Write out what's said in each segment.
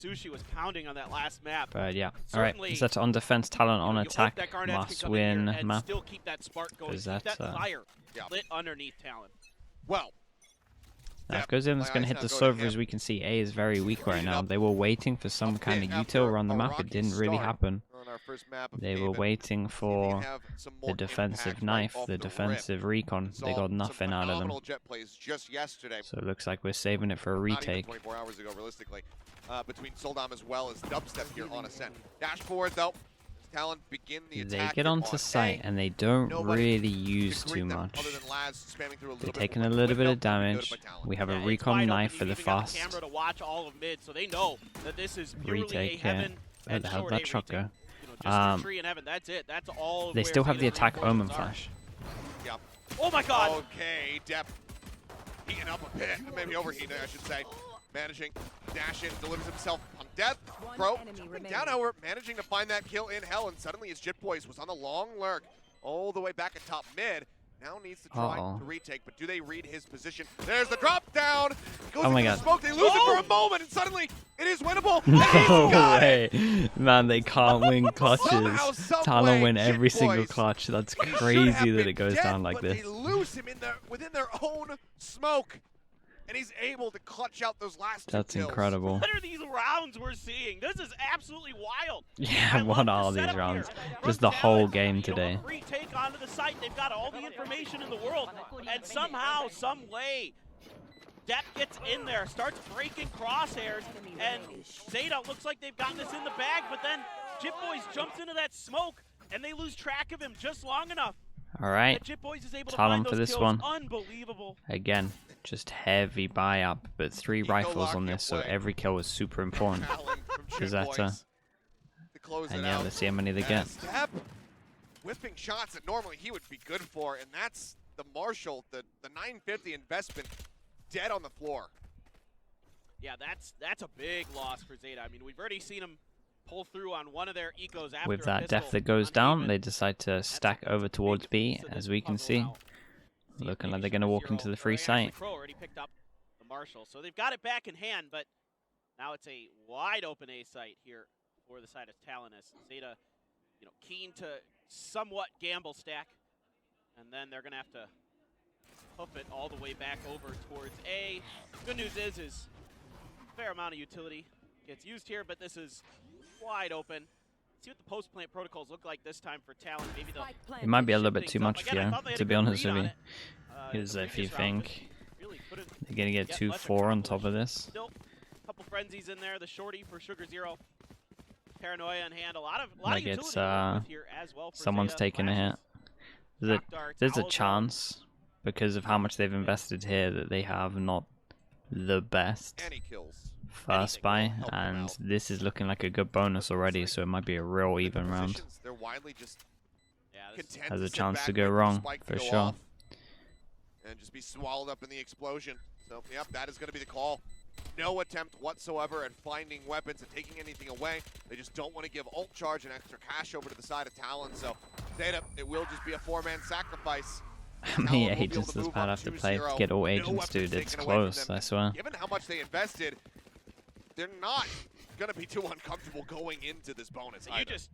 Sushi was pounding on that last map. But yeah, alright, ZETA on defense, Talon on attack, must win map. Still keep that spark going, keep that fire lit underneath Talon. Well, now if goes in, it's going to hit the server. As we can see, A is very weak right now. They were waiting for some kind of util around the map. It didn't really happen. They were waiting for the defensive knife, the defensive recon. They got nothing out of them. So it looks like we're saving it for a retake. 24 hours ago, realistically, between Soldam as well as Dubstep here on Ascent. Dash forward though. Talon begin the attack. They get onto site and they don't really use too much. They're taking a little bit of damage. We have a recon knife for the fast retake here. Where the hell did that truck go? They still have the attack Omen flash. Oh my god! Okay, Depp heating up a bit, maybe overheating, I should say. Managing, dash in, delivers himself on death. Bro, jumping down, however, managing to find that kill in hell, and suddenly his Jit Boys was on the long lurk all the way back at top mid. Now needs to try to retake, but do they read his position? There's the drop down. Goes into the smoke. They lose it for a moment, and suddenly it is winnable. No way, man! They can't win clutches. Talon win every single clutch. That's crazy that it goes down like this. They lose him within their own smoke. And he's able to clutch out those last two That's kills. incredible. What are these rounds we're seeing? This is absolutely wild. Yeah, what are these rounds? Just the whole game today. Retake onto the site. They've got all the information in the world, and somehow, some way, Depp gets in there, starts breaking crosshairs, and ZETA looks like they've got this in the bag. But then Jit Boys jumps into that smoke, and they lose track of him just long enough. All right, Talon for this one. Unbelievable. Again, just heavy buy up, but 3 rifles on this, so every kill is super important for ZETA. And yeah, let's see how many they get. Whipping shots that normally he would be good for, and that's the Marshall, the 950 investment, dead on the floor. Yeah, that's a big loss for ZETA. I mean, we've already seen him pull through on one of their ecos after with that def that goes down, they decide to stack over towards B, as we can see. Looking like they're going to walk into the free site. Already picked up the Marshall, so they've got it back in hand, but now it's a wide open A site here for the side of Talon. ZETA, keen to somewhat gamble stack, and then they're going to have to hoof it all the way back over towards A. Good news is a fair amount of utility gets used here, but this is wide open. See what the post-plant protocols look like this time for Talon. Maybe it might be a little bit too much for you, to be honest with you. Because if you think they're going to get 2-4 on top of this. Still, a couple frenzies in there. The shorty for Sugar Zero. Paranoia in hand. A lot of it's here as well. Someone's taking a hit. There's a chance, because of how much they've invested here, that they have not the best first buy, and this is looking like a good bonus already, so it might be a real even round. Has a chance to go wrong, for sure. And just be swallowed up in the explosion. So, yep, that is going to be the call. No attempt whatsoever at finding weapons and taking anything away. They just don't want to give ult charge and extra cash over to the side of Talon. So, ZETA, it will just be a 4-man sacrifice. How many agents does Pat have to play to get all agents, dude? It's close, I swear. Given how much they invested, they're not going to be too uncomfortable going into this bonus.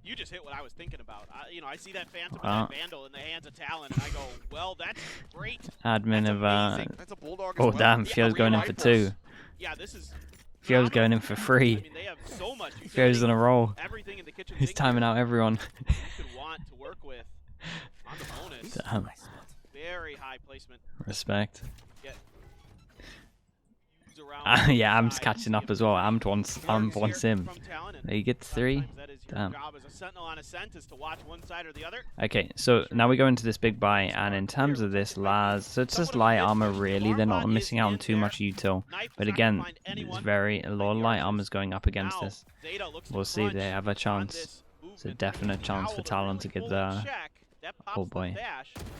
You just hit what I was thinking about. I see that Phantom and that Vandal in the hands of Talon, and I go, well, that's great. Admin of that's a Bulldog oh damn, Fio's going in for 2. Yeah, this is. Fio's going in for 3. I mean, they have so much. Fio's on a roll. Everything in the kitchen. He's timing out everyone. You could want to work with on the bonus. Damn. Very high placement. Respect. Yeah, Am's catching up as well. Am wants him. He gets 3. Damn. Okay, so now we go into this big buy, and in terms of this, Laz, so it's just light armor really. They're not missing out on too much util, but again, it's a lot of light armors going up against this. We'll see. They have a chance. It's a definite chance for Talon to get the. Oh boy.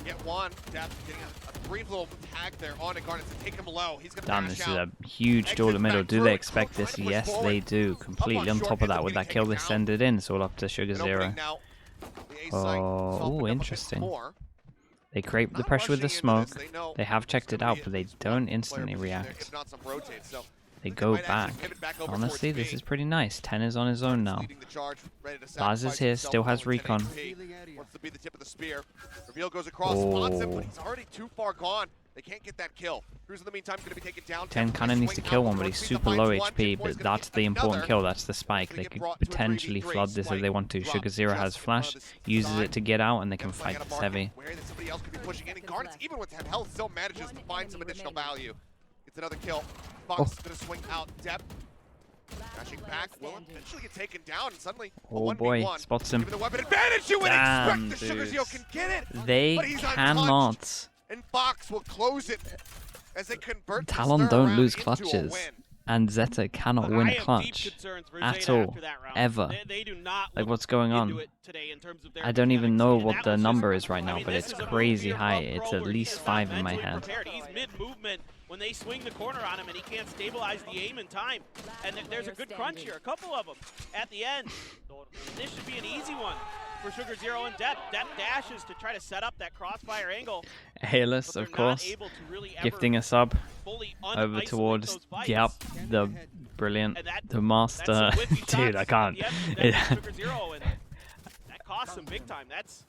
Get one. Getting a brief little tag there on Incarnate to take him low. He's gonna damn, this is a huge door to middle. Do they expect this? Yes, they do. Completely on top of that. With that kill, they send it in. It's all up to Sugar Zero. Oh, interesting. They create the pressure with the smoke. They have checked it out, but they don't instantly react. They go back. Honestly, this is pretty nice. 10 is on his own now. Laz is here, still has recon. Wants to be the tip of the spear. Reveal goes across, spots him, but he's already too far gone. They can't get that kill. Cruz in the meantime going to be taken down. 10 kind of needs to kill one, but he's super low HP, but that's the important kill. That's the spike. They could potentially flood this if they want to. Sugar Zero has flash, uses it to get out, and they can fight this heavy. Somebody else could be pushing in, and Garnets, even with 10 health, still manages to find some additional value. Gets another kill. Fox is going to swing out depth. Crashing back, will eventually get taken down, and suddenly oh boy, spots him. The weapon advantage, you would expect the Sugar Zero can get it. They cannot. And Fox will close it as they convert. Talon don't lose clutches, and ZETA cannot win a clutch at all, ever. They do not like, what's going on? I don't even know what the number is right now, but it's crazy high. It's at least 5 in my head. He's mid-movement when they swing the corner on him, and he can't stabilize the aim in time. And there's a good crunch here, a couple of them at the end. This should be an easy one for Sugar Zero and Dep. Dep dashes to try to set up that crossfire angle. Hayless, of course, gifting a sub over towards, yep, the brilliant, the master. Dude, I can't. Sugar Zero, and that costs him big time. That's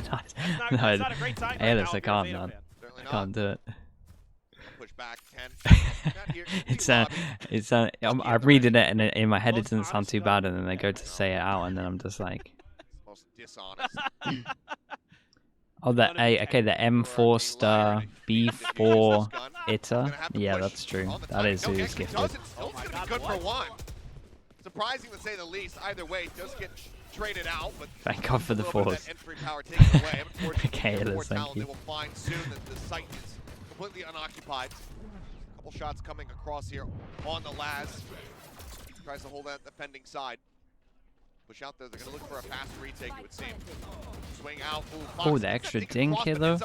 not a great sign. Hayless, I can't, man. I can't do it. Push back 10. I'm reading it and in my head it doesn't sound too bad, and then I go to say it out and then I'm just like, most dishonest. oh, the M4 star B4 Ita. Yeah, that's true. That is who is gifted. Still gonna be good for one. Surprising to say the least. Either way, does get traded out, but thank God for the force. Okay, let's thank you. They will find soon that the site is completely unoccupied. A couple shots coming across here on the Laz. Tries to hold that defending side. Push out there. They're going to look for a fast retake, it would seem. Swing out. Oh, the extra dink here, though.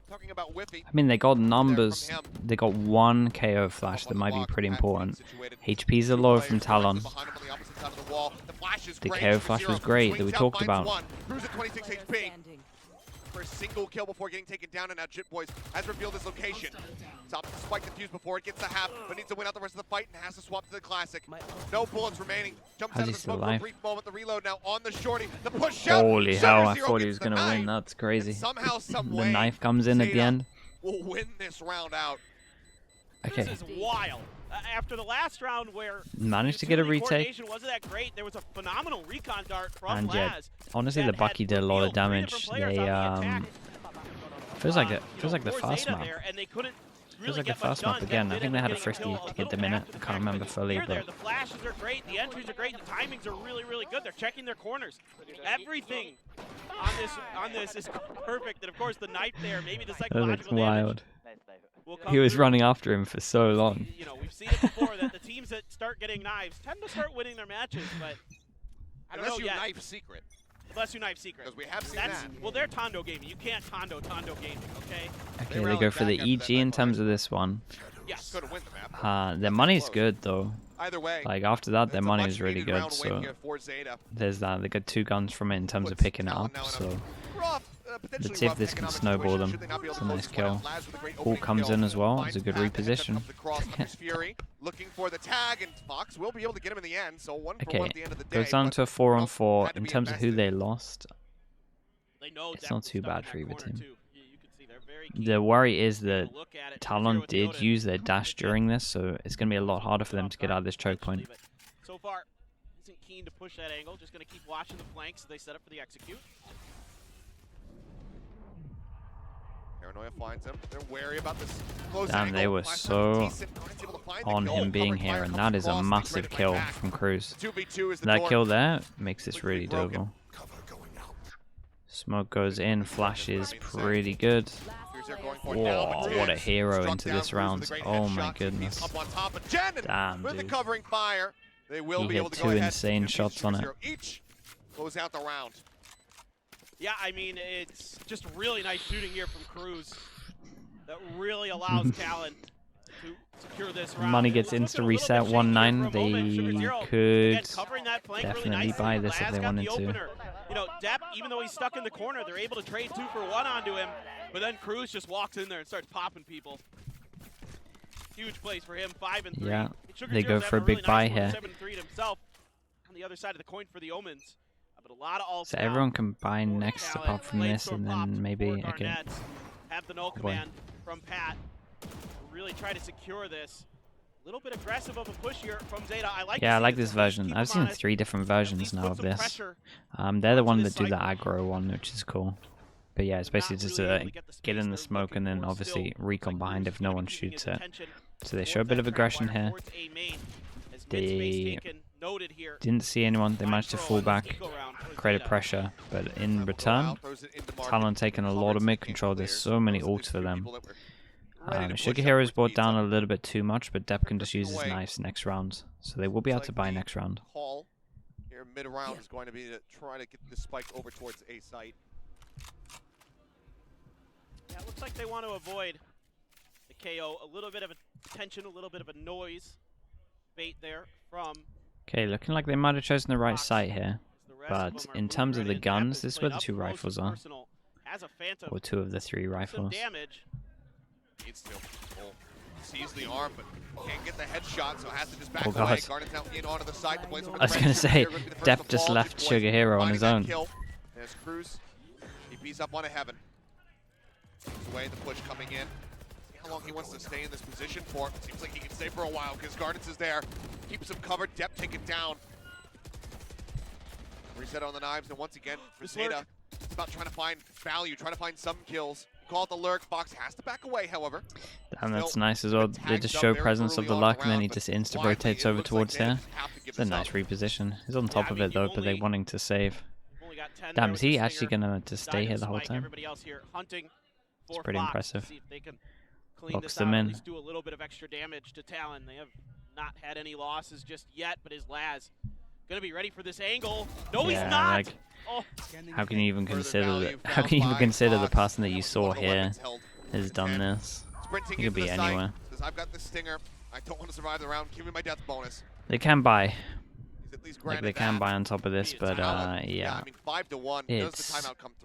Talking about Whiffy. I mean, they got numbers. They got 1 KO flash that might be pretty important. HPs are low from Talon. The KO flash was great that we talked about. Cruz at 26 HP. For a single kill before getting taken down, and now Jit Boys has revealed his location. Stops the spike defuse before it gets the half, but needs to win out the rest of the fight and has to swap to the classic. No bullets remaining. Jumps out of the smoke for a brief moment. The reload now on the shorty. The push out. Holy hell, I thought he was going to win. That's crazy. Somehow, some the knife comes in at the end. Will win this round out. Okay. This is wild. After the last round where managed to get a retake, wasn't that great. There was a phenomenal recon dart from and yeah, Laz. Honestly, the Bucky did a lot of damage. They feels like the fast map. Feels like the fast map again. I think they had a thrifty to get them in it. I can't remember fully, but the flashes are great, the entries are great, the timings are really, really good. They're checking their corners. Everything on this is perfect. And of course, the knife there, maybe the psychological wild. He was running after him for so long. You know, we've seen it before that the teams that start getting knives tend to start winning their matches, but I don't know yet. Knife secret. Unless you knife secret. Because we have seen that. Well, they're Tondo gaming. You can't Tondo gaming, okay? Okay, they go for the EG in terms of this one. Yes. Their money's good though. Either way, like after that, their money is really good. So there's that. They got 2 guns from it in terms of picking it up. So let's see if this can snowball them. It's a nice kill. All comes in as well. It's a good reposition. Looking for the tag, and Fox will be able to get him in the end. So 1 for 1 at the end of the day. Goes down to a 4-on-4. In terms of who they lost, it's not too bad for either team. The worry is that Talon did use their dash during this, so it's going to be a lot harder for them to get out of this choke point. So far, isn't keen to push that angle. Just going to keep watching the flanks. They set up for the execute. Paranoia finds him. They're wary about this close Damn, they were so on him being here, and that is a massive kill from Cruz. That kill there makes this really doable. Smoke goes in, flashes pretty good. Whoa, what a hero into this round. Oh my goodness. Damn, dude. He hit 2 insane shots on it. Close out the round. Yeah, I mean, it's just really nice shooting here from Cruz. That really allows Talon to secure this round. Money gets insta reset 1-9. They could definitely buy this if they wanted to. You know, Depp, even though he's stuck in the corner, they're able to trade 2 for 1 onto him. But then Cruz just walks in there and starts popping people. Huge plays for him, 5 and 3. Yeah, Sugar they Zero's go for a having big really buy nice one, here. 7-3 himself. On the other side of the coin for the Omens. But a lot of ults So now. everyone can buy For next Talon. apart from this, Flamestorm and popped then maybe, for okay. Garnett. Have the null Oh boy. command from Pat. Really try to secure this. A little bit aggressive of a push here from ZETA. I like Yeah, I like this version. I've seen 3 different versions now of this. They're the one that do the aggro one, which is cool. But yeah, it's basically just get in the smoke and then obviously recon behind if no one shoots it. So they show a bit of aggression here. They didn't see anyone. They managed to fall back, create a pressure, but in return, Talon taking a lot of mid control. There's so many ults for them. Sugar Hero's brought down a little bit too much, but Depp can just use his knives next round. So they will be able to buy next round. Call here mid-round is going to be to try to get this spike over towards A site. Yeah, it looks like they want to avoid the KO. A little bit of a tension, a little bit of a noise bait there from... Okay, looking like they might have chosen the right site here. But in terms of the guns, this is where the 2 rifles are. Or 2 of the 3 rifles. Needs to. Sees the arm, but can't get the headshot, so has to just back Oh, away. God. Garnet's now in onto the side. I was going to say, Depp just left Sugar Hero on his own. There's Cruz. He beats up on a Heaven. Away, the push coming in. See how long he wants to stay in this position for. Seems like he can stay for a while because Garnet's is there. Keeps him covered. Depp take it down. Reset on the knives, and once again, for ZETA, it's about trying to find value, trying to find some kills. Call it the lurk. Fox has to back away, however. And that's nice as well. They just show presence of the luck, and then he just insta-rotates over towards here. It's a nice reposition. He's on top of it, though, but they're wanting to save. Damn, is he actually going to just stay here the whole time? It's pretty impressive. Locks them in. Do a little bit of extra damage to Talon. They have not had any losses just yet, but his Laz gonna be ready for this angle. No, he's not. Like, how can you even consider that? How can you even consider the person that you saw here has done this? He could be anywhere. I've got the stinger. I don't want to survive the round. Give me my death bonus. They can buy. Like they can buy on top of this, but yeah, it's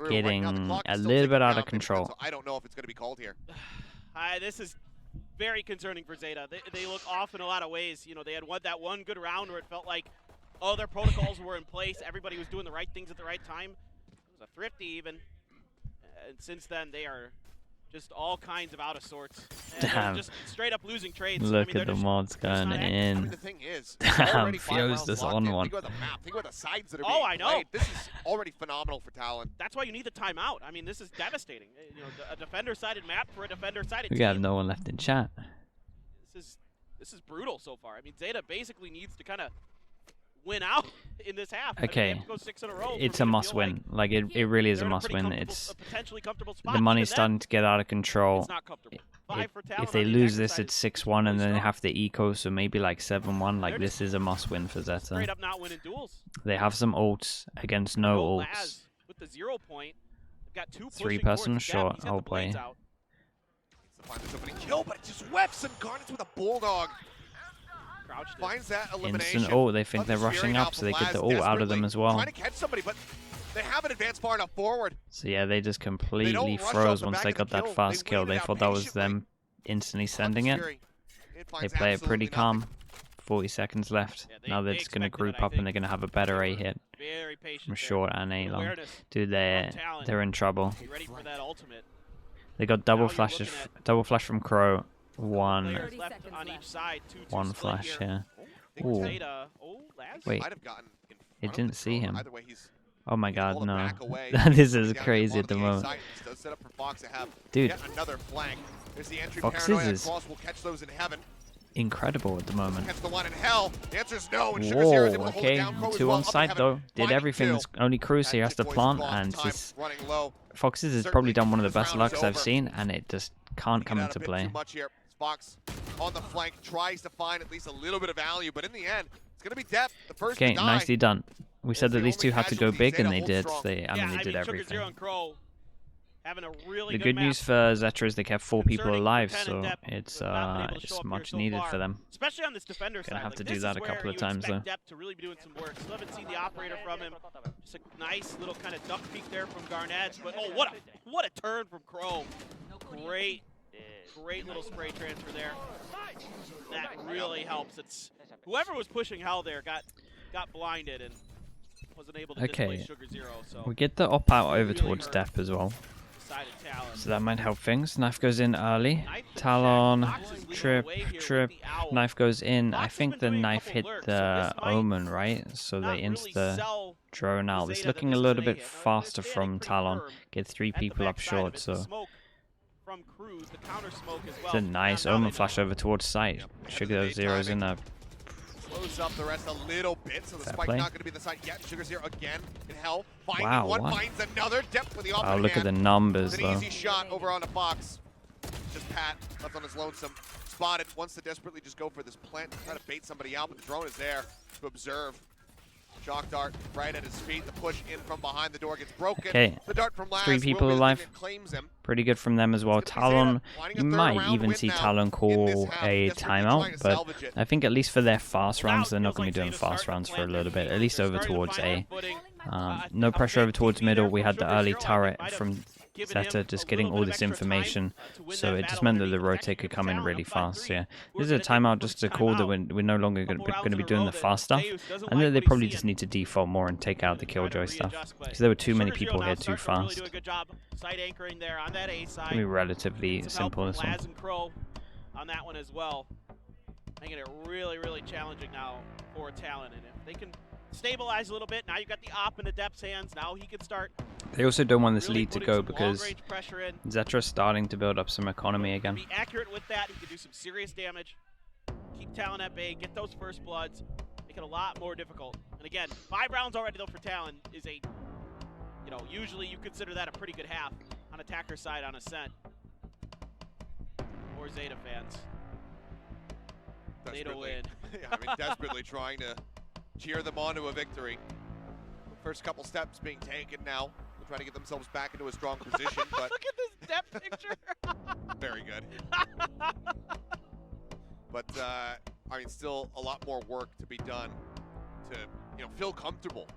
getting a little bit out of control. I don't know if it's going to be called here. This is very concerning for ZETA. They look off in a lot of ways. You know, they had that one good round where it felt like, oh, their protocols were in place. Everybody was doing the right things at the right time. It was a thrifty even. And since then, they are just all kinds of out of sorts. Damn. Just straight up losing trades. Look at the mods going in. I mean, the thing is, Damn, Fio's just on one. Think about the map. Think about the sides that are being I know. played. This is already phenomenal for Talon. That's why you need the timeout. I mean, this is devastating. You know, a defender-sided map for a defender-sided team. We have no one left in chat. This is brutal so far. I mean, ZETA basically needs to kind of win out in this half. Okay, I mean, go 6 in a row it's a must-win. Like it really is a must-win. It's potentially comfortable spot. The money's starting to get out of control. It's not comfortable. If they lose this, it's 6-1, and then they have to eco, so maybe like 7-1. Like this is a must-win for ZETA. Straight up not winning duels. They have some ults against no ults. With the 0 point, they've got 2 3-person short. Oh boy. Kill, but it just whips and Garnets with a bulldog. Finds that elimination. Instant ult. They think they're rushing up, so they get the ult out of them as well. Trying to catch somebody, but they haven't advanced far enough forward. So yeah, they just completely froze once they got that fast kill. They thought that was them instantly sending it. They play it pretty calm. 40 seconds left. Now they're just going to group up and they're going to have a better A hit from short and A long. Dude, they're in trouble. They got double flash from Crow. One flash here. Ooh. Wait, it didn't see him. Oh my god, no. This is crazy at the moment. Dude, Foxes is incredible at the moment. Whoa, okay. 2 on site though. Did everything. Only Cruz here has to plant, and Foxes has probably done one of the best lucks I've seen, and it just can't come into play. Fox on the flank tries to find at least a little bit of value, but in the end, it's going to be Depp, the first okay, to die. Nicely done. We said that these two had to go big, and they did. They did everything. The good news for ZETA is they kept 4 people alive, so it's much needed for them. Especially on this defender side. Gonna have to do that a couple of times though. Depp to really be doing some work. Still haven't seen the operator from him. Just a nice little kind of duck peek there from Garnett. But oh, what a turn from Crow. Great Great little spray transfer there. That really helps. It's whoever was pushing Hell there got blinded and wasn't able to display Sugar Zero. So we get the op out over towards Dep as well. So that might help things. Knife goes in early. Talon, trip. Knife goes in. I think the knife hit the Omen, right? So they insta drone out. It's looking a little bit faster from Talon. Get 3 people up short, so it's a nice Omen flash over towards site. Sugar those zeros in there. Close up the rest a little bit, so the spike not going to be the site yet. Sugar Zero again in Hell. Finding one, finds another. Depth with the open look at the numbers, though. An easy shot over on the box. Just Pat left on his lonesome. Spotted. Wants to desperately just go for this plant, try to bait somebody out, but the drone is there to observe. Shock dart right at his feet. The push in from behind the door gets broken. Okay, the dart from Laz 3 people alive. Pretty good from them as well. Talon, you might even see Talon call a timeout, but I think at least for their fast rounds, they're not going to be doing fast rounds for a little bit, at least over towards A. No pressure over towards middle. We had the early turret from ZETA just getting all this information, so it just meant that the rotate could come in really fast. So yeah, this is a timeout just to call that we're no longer going to be doing the fast stuff, and then they probably just need to default more and take out the killjoy stuff, because there were too many people here too fast. It's going to be relatively simple, this one. On that one as well, making it really, really challenging now for Talon, and if they can stabilize a little bit, now you've got the op in the Depth's hands. Now he can start. They also don't want this lead to go because ZETA's starting to build up some economy again. Be accurate with that. He can do some serious damage. Keep Talon at bay. Get those first bloods. Make it a lot more difficult. And again, 5 rounds already though for Talon is a, usually you consider that a pretty good half on attacker side on Ascent. Or ZETA fans. ZETA win. Yeah, I mean, desperately trying to cheer them on to a victory. The first couple steps being taken now. They're trying to get themselves back into a strong position, but look at this depth picture. Very good. But I mean, still a lot more work to be done to feel comfortable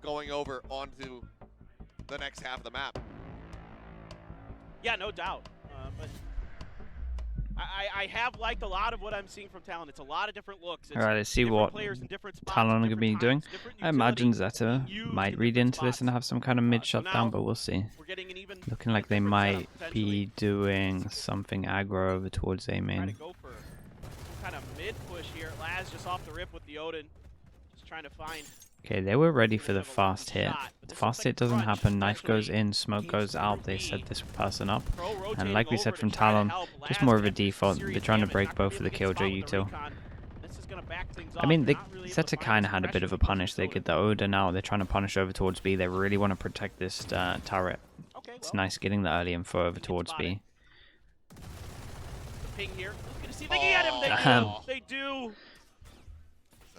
going over onto the next half of the map. Yeah, no doubt. But I have liked a lot of what I'm seeing from Talon. It's a lot of different looks. It's Alright, let's see what Talon are going to be doing. I imagine ZETA might read into this and have some kind of mid shutdown, but we'll see. Looking like they might be doing something aggro over towards A main. Go for some kind of mid push here. Laz just off the rip with the Odin. Just trying to find. Okay, they were ready for the fast hit. The fast hit doesn't happen, knife goes in, smoke goes out, they set this person up. And like we said from Talon, just more of a default, they're trying to break both of the killjoy util. I mean, ZETA kind of had a bit of a punish. They get the Odin out, they're trying to punish over towards B, they really want to protect this turret. It's nice getting the early info over towards B. They do!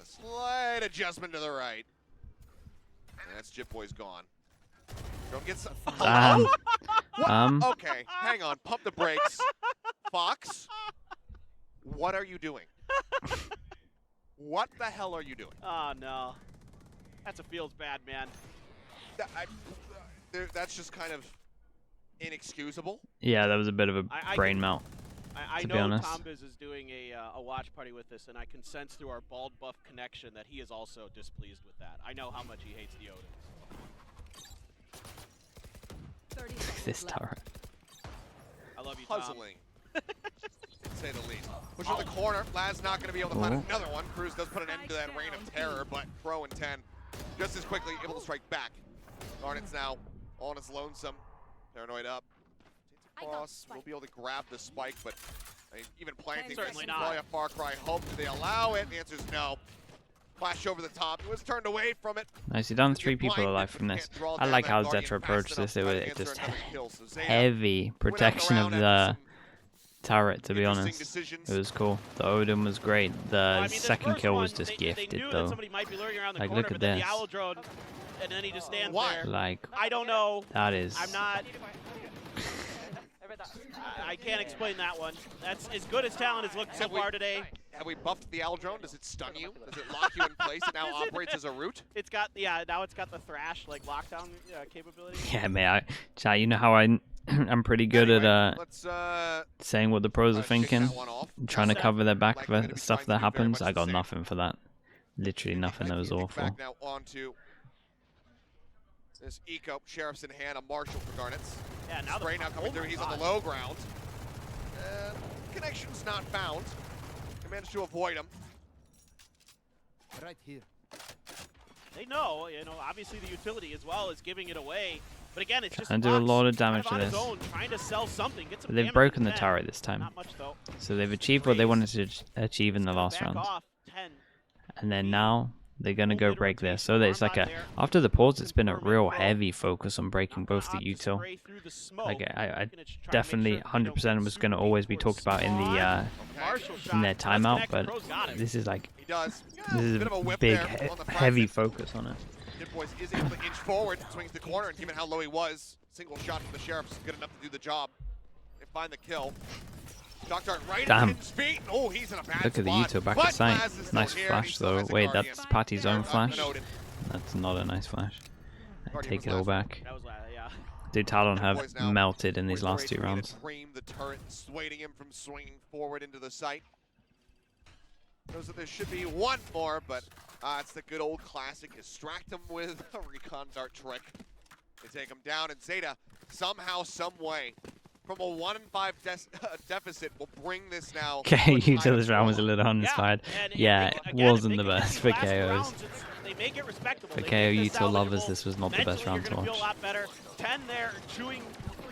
Slight adjustment to the right. And that's Jitboy's gone. Don't get some. Okay, hang on. Pump the brakes. Fox, what are you doing? What the hell are you doing? Oh, no. That's a feels bad, man. That's just kind of inexcusable. Yeah, that was a bit of a brain melt. I know Tombiz is doing a watch party with this, and I can sense through our bald buff connection that he is also displeased with that. I know how much he hates the Odins. This turret. I love you, Tom. Puzzling, to say the least. Push on the corner. Laz not going to be able to find another one. Cruz does put an end to that reign of terror, but Pro and 10 just as quickly able to strike back. Garnet's now on his lonesome. Paranoid up. Cross will be able to grab the spike, but I mean, even planting this is probably a far cry hope. Do they allow it? The answer is no. Flash over the top. It was turned away from it. Nicely done. 3 people alive from this. I like how ZETA approached this. It was just heavy protection of the turret, to be honest. It was cool. The Odin was great. The second kill was just gifted, though. Like, look at this. And then he just stands there. Like, I don't know. That is. I'm not. I can't explain that one. That's as good as Talon has looked so far today. Have we buffed the Aldrone? Does it stun you? Does it lock you in place? It now operates as a root? It's got, now it's got the thrash, like, lockdown capability. Yeah, man. Chat, you know how I I'm pretty good at saying what the pros are thinking, trying to cover their back for stuff that happens. I got nothing for that. Literally nothing. That was awful. Back now onto this eco, Sheriff's in hand, a Marshall for Garnets. Yeah, now Spray now coming through. He's on the low ground. Connection's not found. They managed to avoid him. Right here. They know, obviously the utility as well is giving it away. But again, it's just I do a lot of damage to this. Trying to sell something, get some They've broken the turret this time. Not much, though. So they've achieved what they wanted to achieve in the last round. And then now they're going to go break this. So that it's like after the pause, it's been a real heavy focus on breaking both the util. Like I definitely 100% was going to always be talked about in the in their timeout, but this is like a big heavy focus on it. Boys is able to inch forward, swings the corner, and given how low he was, single shot from the Sheriff is good enough to do the job and find the kill. Dr. right at his feet. Oh, he's in a bad Look at the util back at sight. Nice flash though. Wait, that's Patty's own flash. That's not a nice flash. I take it all back. Dude, Talon have melted in these last 2 rounds. The turret, dissuading him from swinging forward into the site. Knows that there should be one more, but it's the good old classic. Distract him with a recon dart trick. They take him down, and ZETA, somehow, some way, from a 1-5 deficit, will bring this now. Okay, util this round was a little uninspired. Yeah, it wasn't the best for KOs. For KO util lovers, this was not the best round to watch. 10 there, chewing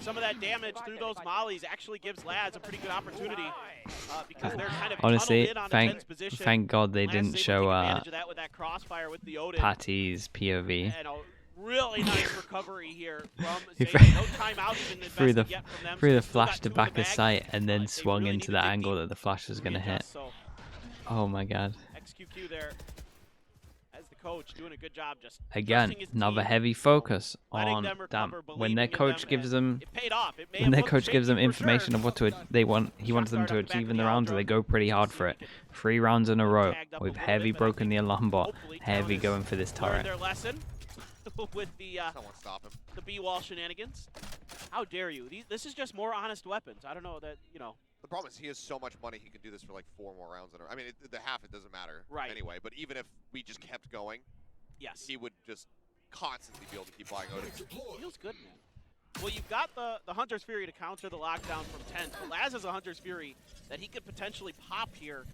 some of that damage through those mollies actually gives Lads a pretty good opportunity because they're kind of honestly, in on thank God they didn't show with the Patty's POV. And a really nice recovery here from ZETA. No timeout threw the flash to back of sight and then swung into the angle that the flash was going to hit. Oh my God. XQQ there. As the coach doing a good job just again another heavy focus on when their coach gives them information of what he wants them to achieve in the rounds, they go pretty hard for it. 3 rounds in a row with heavy broken the alarm bot, heavy going for this turret. With the B-wall shenanigans. How dare you? This is just more honest weapons. I don't know that, The problem is he has so much money he can do this for like 4 more rounds. I mean, the half, it doesn't matter anyway. But even if we just kept going, yes, he would just constantly be able to keep buying Odins. Feels good, man. Well, you've got the Hunter's Fury to counter the lockdown from 10. But Laz has a Hunter's Fury that he could potentially pop here.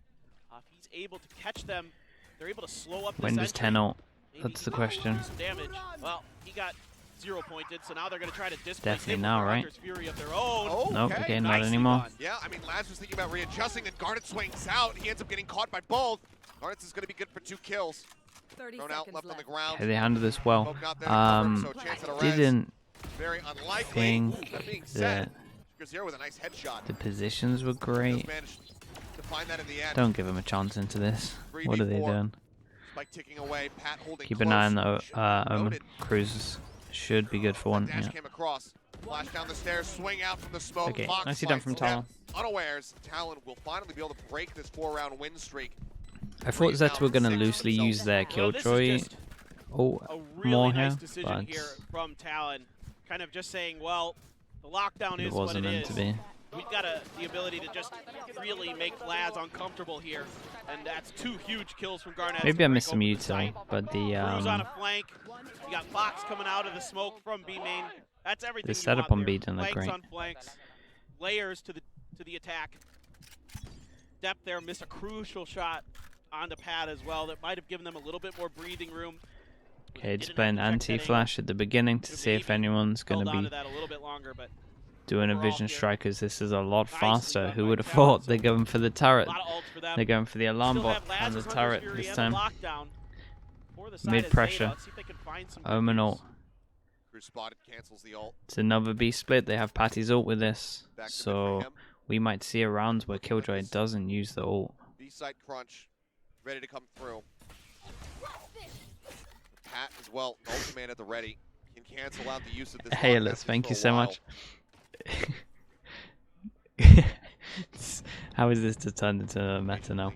If he's able to catch them, they're able to slow up when does 10 ult? That's the question. Some damage. Well, he got 0 pointed, so now they're going to try to displace definitely now, right? Fury of their own. Oh, nope, okay, not anymore. Yeah, I mean, Laz was thinking about readjusting, and Garnet swings out. He ends up getting caught by both. Garnet is going to be good for 2 kills. Thrown out, left on the ground. Okay, they handled this well. Didn't think that with a nice headshot. The positions were great. Don't give him a chance into this. What are they doing? Ticking away, Pat keep an eye on the Omen. Cruises should be good for one. Yeah. Came across. Flash down the stairs, swing out from the smoke. Okay, nicely done from Talon. Unawares, Talon will finally be able to break this 4-round win streak. I thought ZETA were going to loosely use their Killjoy more here, but here from Talon, kind of just saying, well, the lockdown is what it is. To be. We've got the ability to just really make Lads uncomfortable here, and that's 2 huge kills from Garnet. Maybe I missed some util, but the on a flank. You got Fox coming out of the smoke from B main. That's everything. The setup on B didn't look great. On flanks, layers to the attack. Depth there, missed a crucial shot onto Pat as well. That might have given them a little bit more breathing room. Okay, it's been anti-flash at the beginning to see if anyone's going to be doing a vision strikers. This is a lot faster. Who would have thought? They're going for the turret. They're going for the alarm bot and the turret this time. Mid pressure. Omen ult. It's another B split. They have Patty's ult with this. So we might see a round where Killjoy doesn't use the ult. B-side crunch. Ready to come through. Pat as well. Ultimate at the ready. Can cancel out the use of this. Hayless, thank you so much. How is this turned into a meta now?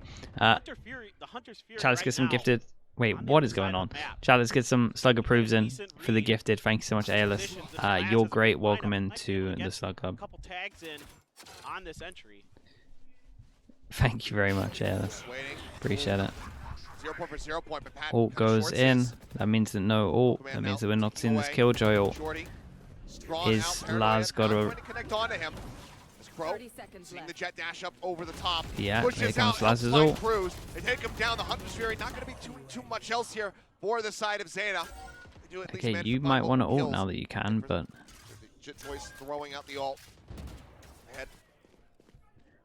Chalice gets some gifted Wait, what is going on? Chat, let's get some Slug approves in for the gifted. Thank you so much, ALS. You're great. Welcome into the Slug Club. Couple tags in on this entry. Thank you very much, ALS. Appreciate it. 0 point for 0 point, but Pat Ult goes in. That means that no ult. That means that we're not seeing this Killjoy ult. Is Laz got to... Seeing the jet dash up over the top. Yeah, here comes Laz's ult. They take him down. The Hunter's Fury not going to be too much else here for the side of ZETA. Okay, you might want to ult now that you can, but... Jitboy's throwing out the ult.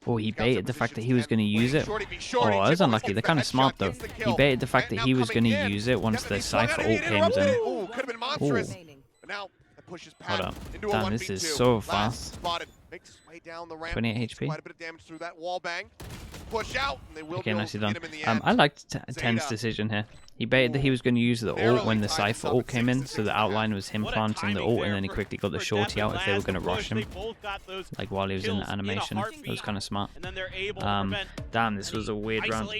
Oh, he baited the fact that he was going to use it. Oh, that was unlucky. They're kind of smart, though. He baited the fact that he was going to use it once the Cypher ult came in. Ooh, could have been monstrous. But now it pushes Pat into a 1v2. Damn, this is so fast. Spotted. Makes his way down the ramp. 28 HP. Quite a bit of damage through that wall bang. Push out, and they will okay, nicely done. I I liked Ten's decision here. He baited that he was going to use the ult when the Cypher ult came in, so the outline was him planting the ult, and then he quickly got the shorty out if they were going to rush him, like while he was in animation. That was kind of smart. Damn, this was a weird round.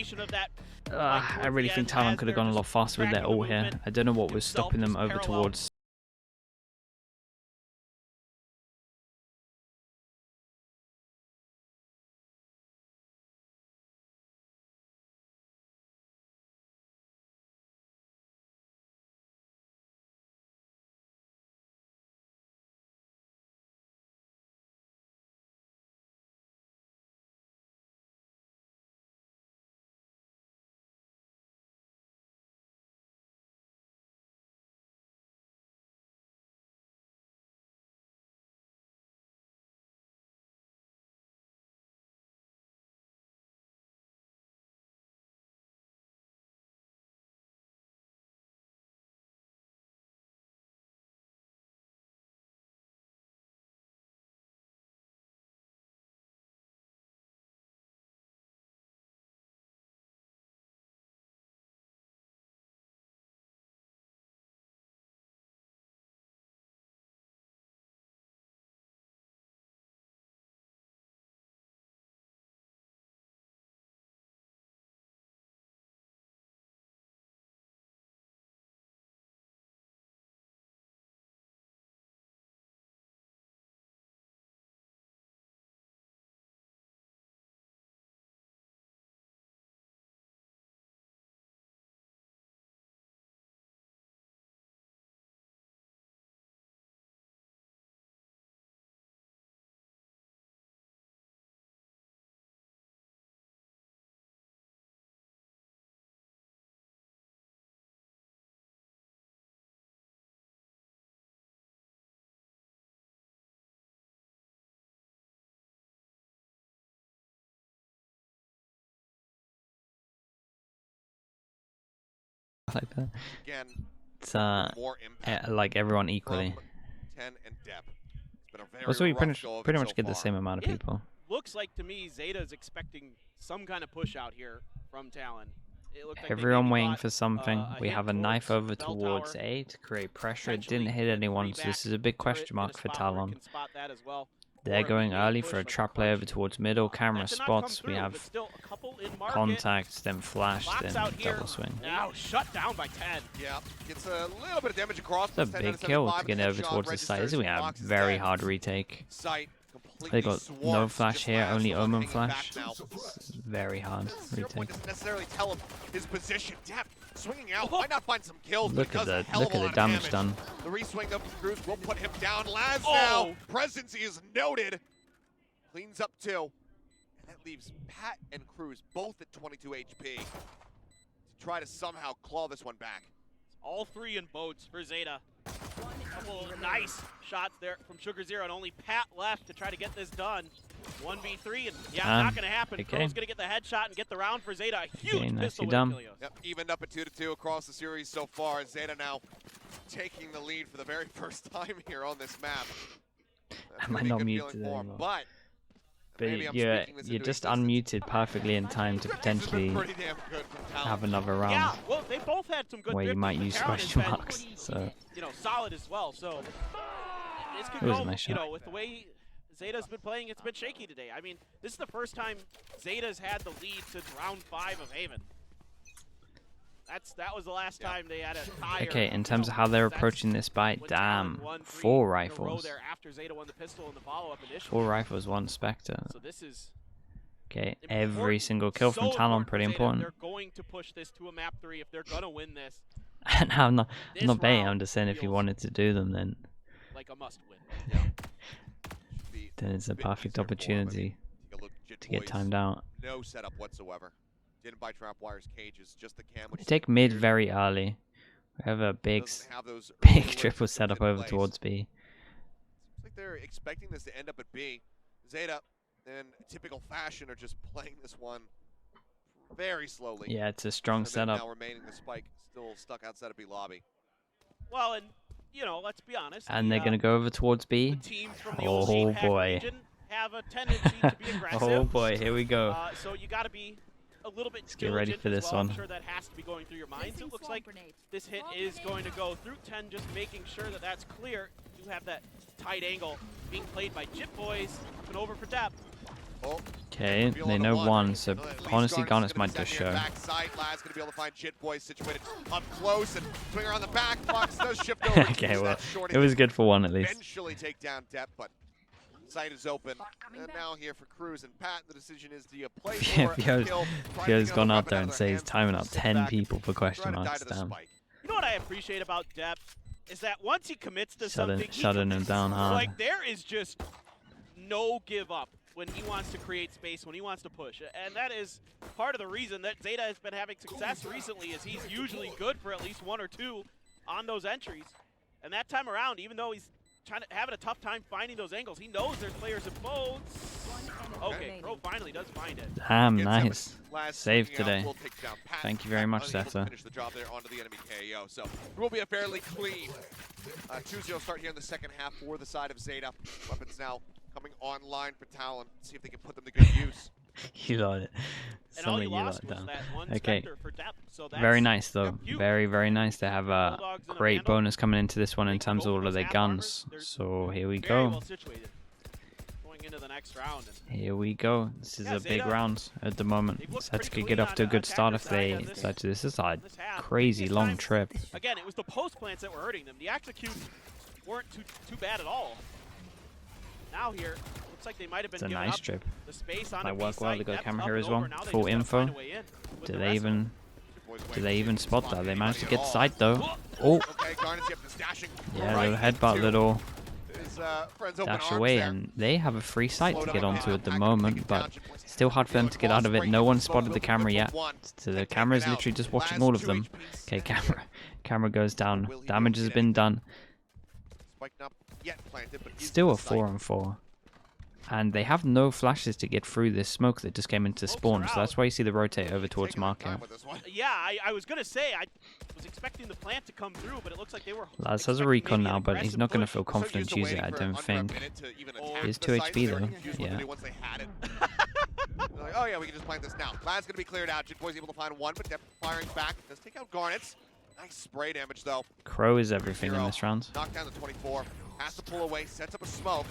I really think Talon could have gone a lot faster with their ult here. I don't know what was stopping them over towards... like that. Again, it's like everyone equally. Also, we pretty much get the same amount of people. Looks like to me ZETA is expecting some kind of push out here from Talon. Everyone waiting for something. We have a knife over towards A to create pressure. It didn't hit anyone, so this is a big question mark for Talon. They're going early for a trap play over towards middle. Camera spots. We have contacts, then flash, then double swing. Now shut down by 10. Yeah, gets a little bit of damage across. It's a big kill to get over towards the site. This is we have very hard retake. They got no flash here, only Omen flash. It's very hard retake. Doesn't necessarily tell him his position. Depth swinging out. Why not find some kills? Look at the damage done. The reswing of Cruz will put him down. Laz now. Presence is noted. Cleans up 2. And that leaves Pat and Cruz both at 22 HP to try to somehow claw this one back. All 3 in boats for ZETA. Couple nice shots there from Sugar Zero, and only Pat left to try to get this done. 1v3, and yeah, not going to happen. Okay. Crow's going to get the headshot and get the round for ZETA. A huge pistol with Yep, evened up at 2-2 across the series so far. ZETA now taking the lead for the very first time here on this map. Am I not muted anymore? But you're just unmuted perfectly in time to potentially have another round. Yeah, well, they both had some good where you might use question marks. So solid as well. So this could go, nice with the way ZETA's been playing, it's been shaky today. I mean, this is the first time ZETA's had the lead since round 5 of Haven. That was the last time they had a tire. Okay, in terms of how they're approaching this fight, damn, 4 rifles. After ZETA won the pistol in the follow-up initially. 4 rifles, 1 Spectre. So this is okay. Every single kill from Talon, pretty important. They're going to push this to a map 3 if they're gonna win this. And I'm not betting. I'm just saying if you wanted to do them, then like a must win. then it's a perfect opportunity to get timed out. No setup whatsoever. Didn't buy trap wires, cages, just the cam. We take mid very early. We have a big triple setup over towards B. Looks like they're expecting this to end up at B. ZETA, in typical fashion, are just playing this one very slowly. Yeah, it's a strong setup. Now remaining the spike still stuck outside of B lobby. Well, and you know, let's be honest. And they're gonna go over towards B. Oh boy. Have a tendency to be aggressive. Oh boy, here we go. So you got to be a little bit. Let's get ready for this one. I'm sure that has to be going through your minds. It looks like this hit is going to go through 10, just making sure that that's clear. You have that tight angle being played by Jit Boys. Up and over for Depp. Okay, they know 1, so honestly, Garnets might just show. Backside, Lad's gonna be able to find Jit Boys situated up close and swing around the back. Fox does shift over. Okay, well, it was good for 1 at least. Eventually take down Depp, but site is open. And now here for Cruz and Pat, the decision is, do you play for a kill? Fio's gone out there and says he's timing out 10 people for question marks. Damn. You know what I appreciate about Depp is that once he commits to something, shutting him down hard. Like there is just no give up when he wants to create space, when he wants to push. And that is part of the reason that ZETA has been having success recently, is he's usually good for at least 1 or 2 on those entries. And that time around, even though he's having a tough time finding those angles, he knows there's players in both. Okay, Crow finally does find it. Damn, nice. Save today. Thank you very much, ZETA. Finish the job there onto the enemy KO. So it will be a fairly clean 2-0 start here in the second half for the side of ZETA. Weapons now coming online for Talon. See if they can put them to good use. You got it. And all you lost was that one okay. for Depp, so very nice though. Very, very nice. They have a great bonus coming into this one in terms of all of their guns. So here we go. Going into the next round. Here we go. This is a big round at the moment. ZETA could get off to a good start if they decide to. This is a crazy long trip. Again, it was the post plants that were hurting them. The executes weren't too bad at all. Now here, looks like they might have been giving up the space on might work well to go camera here as well. Full info. Do they even spot that? They managed to get the side though. Oh! Yeah, little headbutt, little dash away, and they have a free site to get onto at the moment, but still hard for them to get out of it. No one spotted the camera yet, so the camera is literally just watching all of them. Okay, camera goes down. Damage has been done. Still a 4-on-4. And they have no flashes to get through this smoke that just came into spawn, so that's why you see the rotate over towards Marco. Yeah, I was going to say, I was expecting the plant to come through, but it looks like they were... Laz has a recon now, but he's not going to feel confident to use it, I don't think. He is 2 HP though, yeah. Oh yeah, we can just plant this now. Lad's going to be cleared out. Jit Boy's able to find 1, but Depp firing back. Does take out Garnets. Nice spray damage though. Crow is everything in this round. Knock down the 24. Has to pull away, sets up a smoke.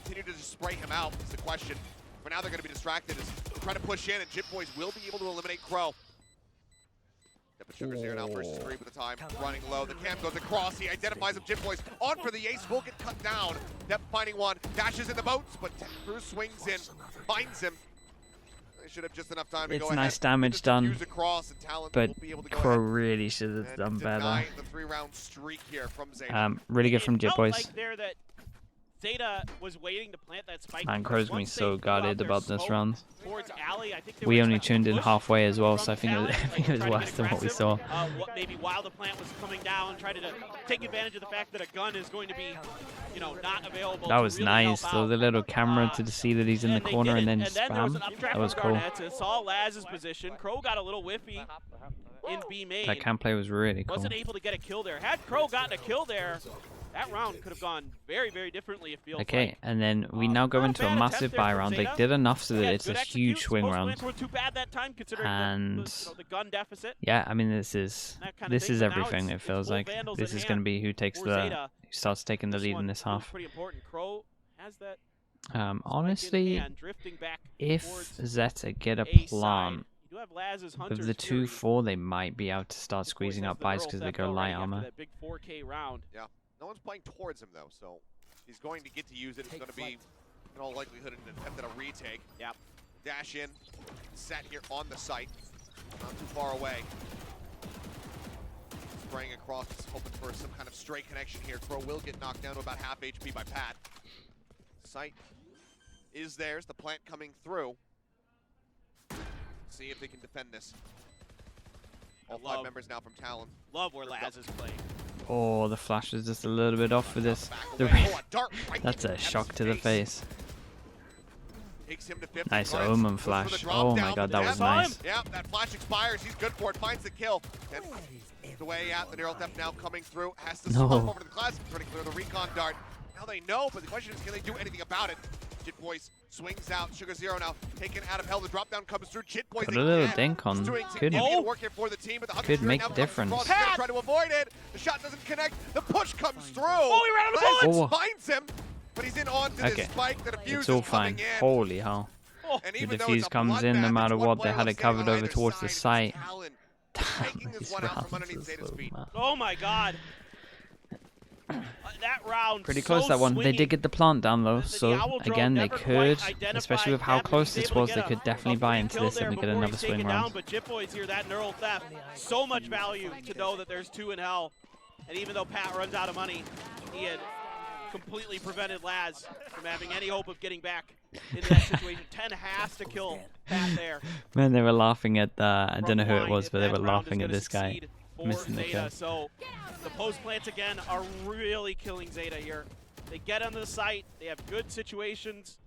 Continue to just spray him out is the question. For now, they're going to be distracted as they try to push in, and Jit Boys will be able to eliminate Crow. Depp Sugar's here now versus 3 with the time. Running low. The cam goes across. He identifies him. Jit Boys on for the ace. Will get cut down. Depp finding 1. Dashes in the boats, but Cruz swings in. Finds him. They should have just enough time to go ahead. It's nice damage done, but Crow really should have done better. The 3-round streak here from ZETA. Really good from Jit Boys. Like there that ZETA was waiting to plant that spike. Man, Crow's me so guarded about this round. Alley, we only tuned in halfway as well, so I think it was worse than what we saw. Maybe while the plant was coming down, try to take advantage of the fact that a gun is going to be, you know, not available. That was nice. So the little camera to see that he's in the corner and then spam. That was cool. Saw Laz's position. Crow got a little whiffy in B main. That cam play was really cool. Wasn't able to get a kill there. Had Crow gotten a kill there, that round could have gone very, very differently, it feels like. And then we now go into a massive buy round. They did enough so that it's a huge swing round. And the gun deficit. Yeah, I mean this is everything. It feels like this is going to be who starts taking the lead in this half. Pretty important. Crow has that. Honestly, if ZETA get a plant, You do have Laz's Hunter's With the Fury. 2-4, they might be able to start Jit Boys squeezing has out the buys neural because they theft go already light after armor. That big 4K round. Yeah, no one's playing towards him though, so he's going to get to use it. It's going to be, in all likelihood, an attempt at a retake. Yep. Dash in, set here on the site, not too far away. Spraying across, hoping for some kind of stray connection here. Crow will get knocked down to about half HP by Pat. Site is theirs, the plant coming through. See if they can defend this. All 5 members now from Talon. Love where Laz is playing. Oh, the flash is just a little bit off for this. That's a shock to the face. Takes him to 50 Nice cards. omen Goes for flash. the drop Oh my down, god, but that the was F- nice. Yeah, that flash expires. He's good for it. Finds the kill. And the way out, the neural theft now coming through. Has to swap over to the class. Trying to clear the recon dart. Now they know, but the question is, can they do anything about it? Jit Boys swings out. Sugar Zero now taken out of hell. The drop down comes through. Jit Boys Got a little dink on. Could work here for the team, but the could make a difference. Try to avoid it. The shot doesn't connect. The push comes through. Oh, he ran out of bullets! Finds him, but he's in onto this spike. The defuse It's all is fine. coming in. Holy hell. And The even though it's defuse a comes in no bloodbath, matter it's one what. They player had it left covered standing on over either towards the side. site. Talon taking this one out from underneath Zeta's feet. Oh my god. That round. Pretty close, that one. They did get the plant down though, so again they could, especially with how close this was, they could definitely buy into this and we get another swing round. But Jit Boys here, that neural theft, so much value to know that there's 2 in hell. And even though Pat runs out of money, he had completely prevented Laz from having any hope of getting back into that situation. 10 has to kill Pat there. Man, they were laughing at I don't know who it was, but they were laughing at this guy missing the kill. So the post plants again are really killing Zeta here. They get on the site, they have good situations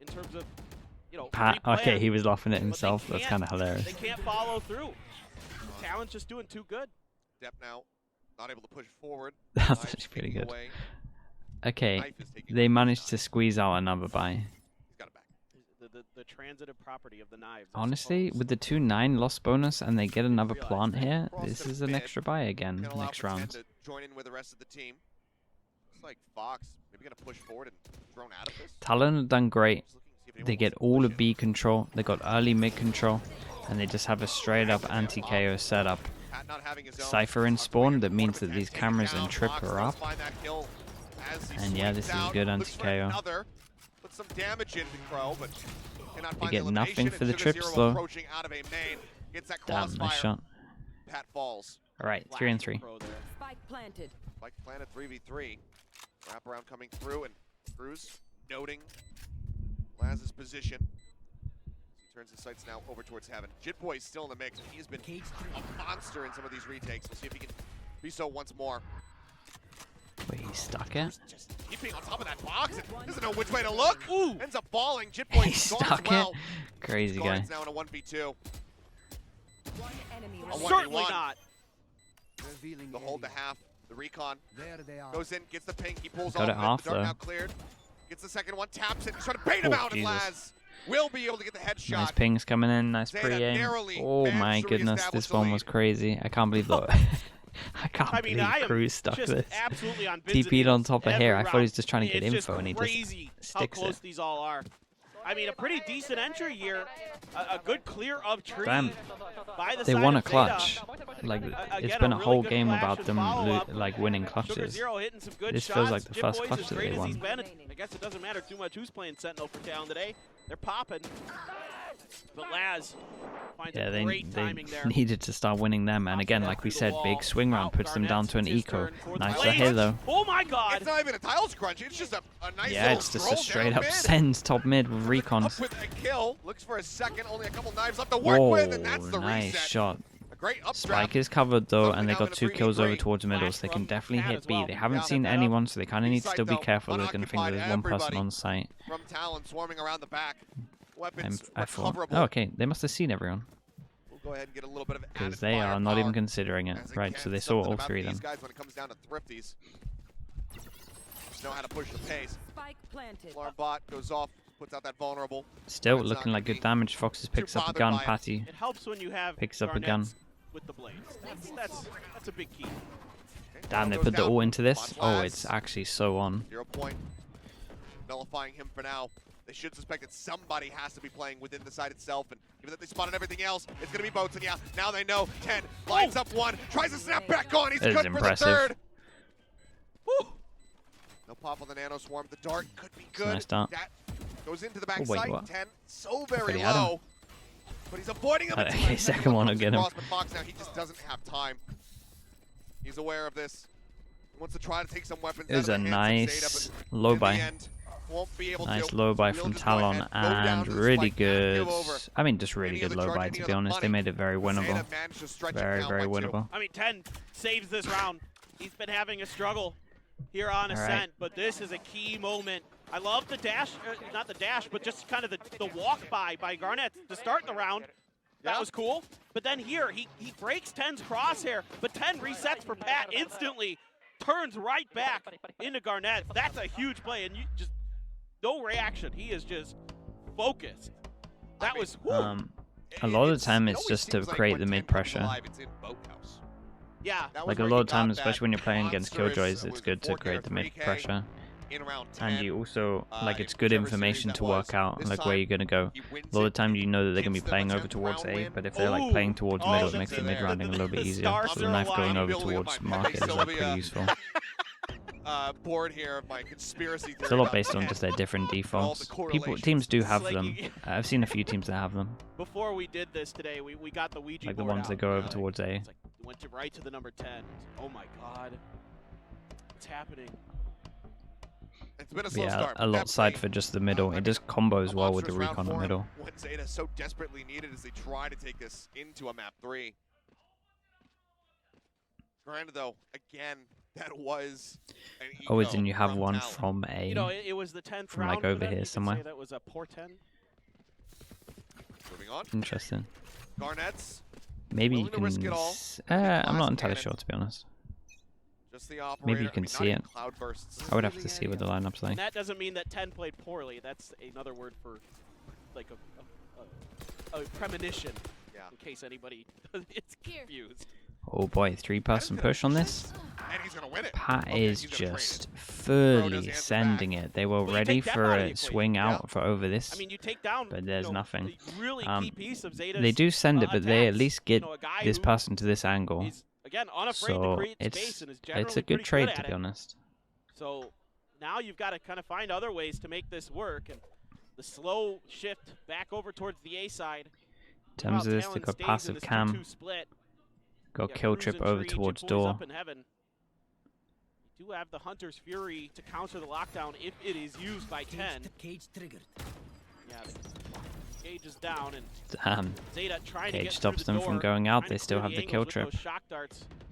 in terms of, you know, Pat, okay, replan, he was laughing at but himself. That's kind of hilarious. They can't follow through. Talon's just doing too good. Dep now not able to push forward. That's actually pretty good. Okay, they managed to squeeze out another buy. He's got it back. The transitive property of the knives. Honestly, with the 2-9 loss bonus and they get another plant here, this is an extra buy again next round. To join in with the rest of the team. Looks like Fox maybe gonna push forward and thrown out of this. Talon have done great. They get all of B control, they got early mid control, and they just have a straight up anti-KO setup. Cypher in spawn, that means that these cameras and trip are up. And yeah, this is a good anti-KO. Put some damage into Crow, but they get nothing for the trips though. Damn, nice shot. Pat falls. Alright, 3 and 3. Spike planted 3v3. Wraparound coming through, and Cruz noting Laz's position. He turns his sights now over towards Heaven. Jit Boy's still in the mix, and he's been a monster in some of these retakes. We'll see if he can be so once more. Wait, he's stuck it? Just keeping on top of that box and doesn't know which way to look. Ooh. Ends up falling. Jit Boy He's stuck it? Crazy guy. Now in a 1v2. Certainly not. The hold to half. The recon There goes in, gets the ping. He pulls Got off it half, the dart though. now cleared. Gets the second one, taps it, trying to bait him out, and Laz will be able to get the headshot. Nice pings coming in, nice pre-aim. Oh my goodness, this one was crazy. I can't believe that. I can't believe Cruz stuck this. TP'd on top of here. I thought he was just trying to get info, and he just sticks how close it. These all are. I mean, a pretty decent entry here. A good clear of tree. Damn. By the They side won a of clutch. Zeta. Like, it's Again, been a really whole good game flash about and them follow-up. like winning Sugar clutches. Zero hitting some good This shots. feels like the Jit first Boys, clutch as that great they as he's won. been, I guess it doesn't matter too much who's playing Sentinel for Talon today. They're popping. But Laz finds Yeah, a great they timing there. needed to start winning them, and again, like we said, big swing round puts them down to an eco. Nice Blaze. hit though. Oh my god! It's not even a tiles crunch, it's just a nice Yeah, little it's just stroll a straight down up mid. sends top mid with recons. Up with a kill, looks for a second, only a couple knives left to work with, and that's Whoa, the nice reset. shot. A great updraft. Spike is covered though, and they got Something 2 now kills in a over 3v3. towards the middle, so they can definitely hit B. They haven't seen anyone, so they kind of need to still be careful. They're going to think there's one person on site. From Talon swarming around the back. Weapons I thought, recoverable. oh, okay, they must have seen everyone, We'll go ahead and get a little bit of because added they are not even firepower, considering it. as Right, again, so they saw something all about 3 of these them. guys when it comes down to thrifties. Just know how to push the pace. Spike planted. Alarm bot goes off, puts out that vulnerable. Still That's not looking like gonna good be damage. Foxes picks up a bothered gun. by it. Patty It helps when you have picks up a gun. Garnets with the blades. That's a big key. Okay, Damn, they goes put the down. all into this. Bot's Oh, last. it's actually so on. 0 point. Nullifying him for now. They should suspect that somebody has to be playing within the site itself, and Even though they spotted everything else, it's going to be boats, and yeah, now they know. 10 lines up one, tries to snap back on. He's good for the third. Woo. No pop on the nano swarm. The dart could be good. Nice dart. That goes into the back wait, sight. what? 10 so very had him. low. But he's avoiding him. Okay, second one will get him. But Fox now, he just doesn't have time. He's aware of this. He wants to try to take some weapons. It was a nice low buy. Nice low buy from Talon and really good. I mean, just really good low buy, to be honest. They made it very winnable. Very, very winnable. I mean, 10 saves this round. He's been having a struggle here on Ascent, but this is a key moment. I love the dash, not the dash, but just kind of the walk by Garnett to start the round. That was cool. But then here, he breaks 10's crosshair, but 10 resets for Pat instantly, turns right back into Garnett. That's a huge play, and you just, no reaction. He is just focused. That was, a lot of the time it's just to create the mid pressure. Yeah. Like a lot of times, especially when you're playing against Killjoys, it's good to create the mid pressure. And you also, like, it's good information to work out, like, where you're going to go. A lot of times you know that they're going to be playing over towards A, but if they're, like, playing towards middle, it makes the mid-rounding a little bit easier. So the knife going over towards market is, like, pretty useful. Board here of my conspiracy theory. It's a lot based on just their different defaults. Teams do have them. I've seen a few teams that have them. Before we did this today, we got the Ouija like the board ones out. that go over towards A. It's like, went right to the number 10. Oh my god. What's happening? It's been a slow start. A lot side for just the middle. It just combos well with the recon in the middle. What ZETA so desperately needed as they try to take this into a map 3. Granted, though, again, that was an oh, and you have one from A. You know, it was the 10th from, round like, over for here somewhere. That was a poor 10. Moving on. Interesting. Garnett's maybe you can. I'm not entirely sure, to be honest. Just the operator. Maybe you can see it. I would have to see what the lineup's like. And that doesn't mean that 10 played poorly. That's another word for, like, a premonition. Yeah. In case anybody is confused. Oh boy, 3-person push on this. And he's gonna win it. Pat is just fully sending it. They were ready for a swing out for over this, I mean, you take down, but there's nothing. Really key piece of Zeta's, they do send it, but they at least get this pass into this angle. Again, unafraid to create space, and is generally it's a good trade, to be honest. So now you've got to kind of find other ways to make this work, and the slow shift back over towards the A side. In terms of this, they got passive cam. Got kill trip over towards door. You do have the Hunter's Fury to counter the lockdown if it is used by 10. Cage triggered. Yeah, the cage is down, and damn. ZETA trying Cage to get stops them from going out. They still have the kill trip.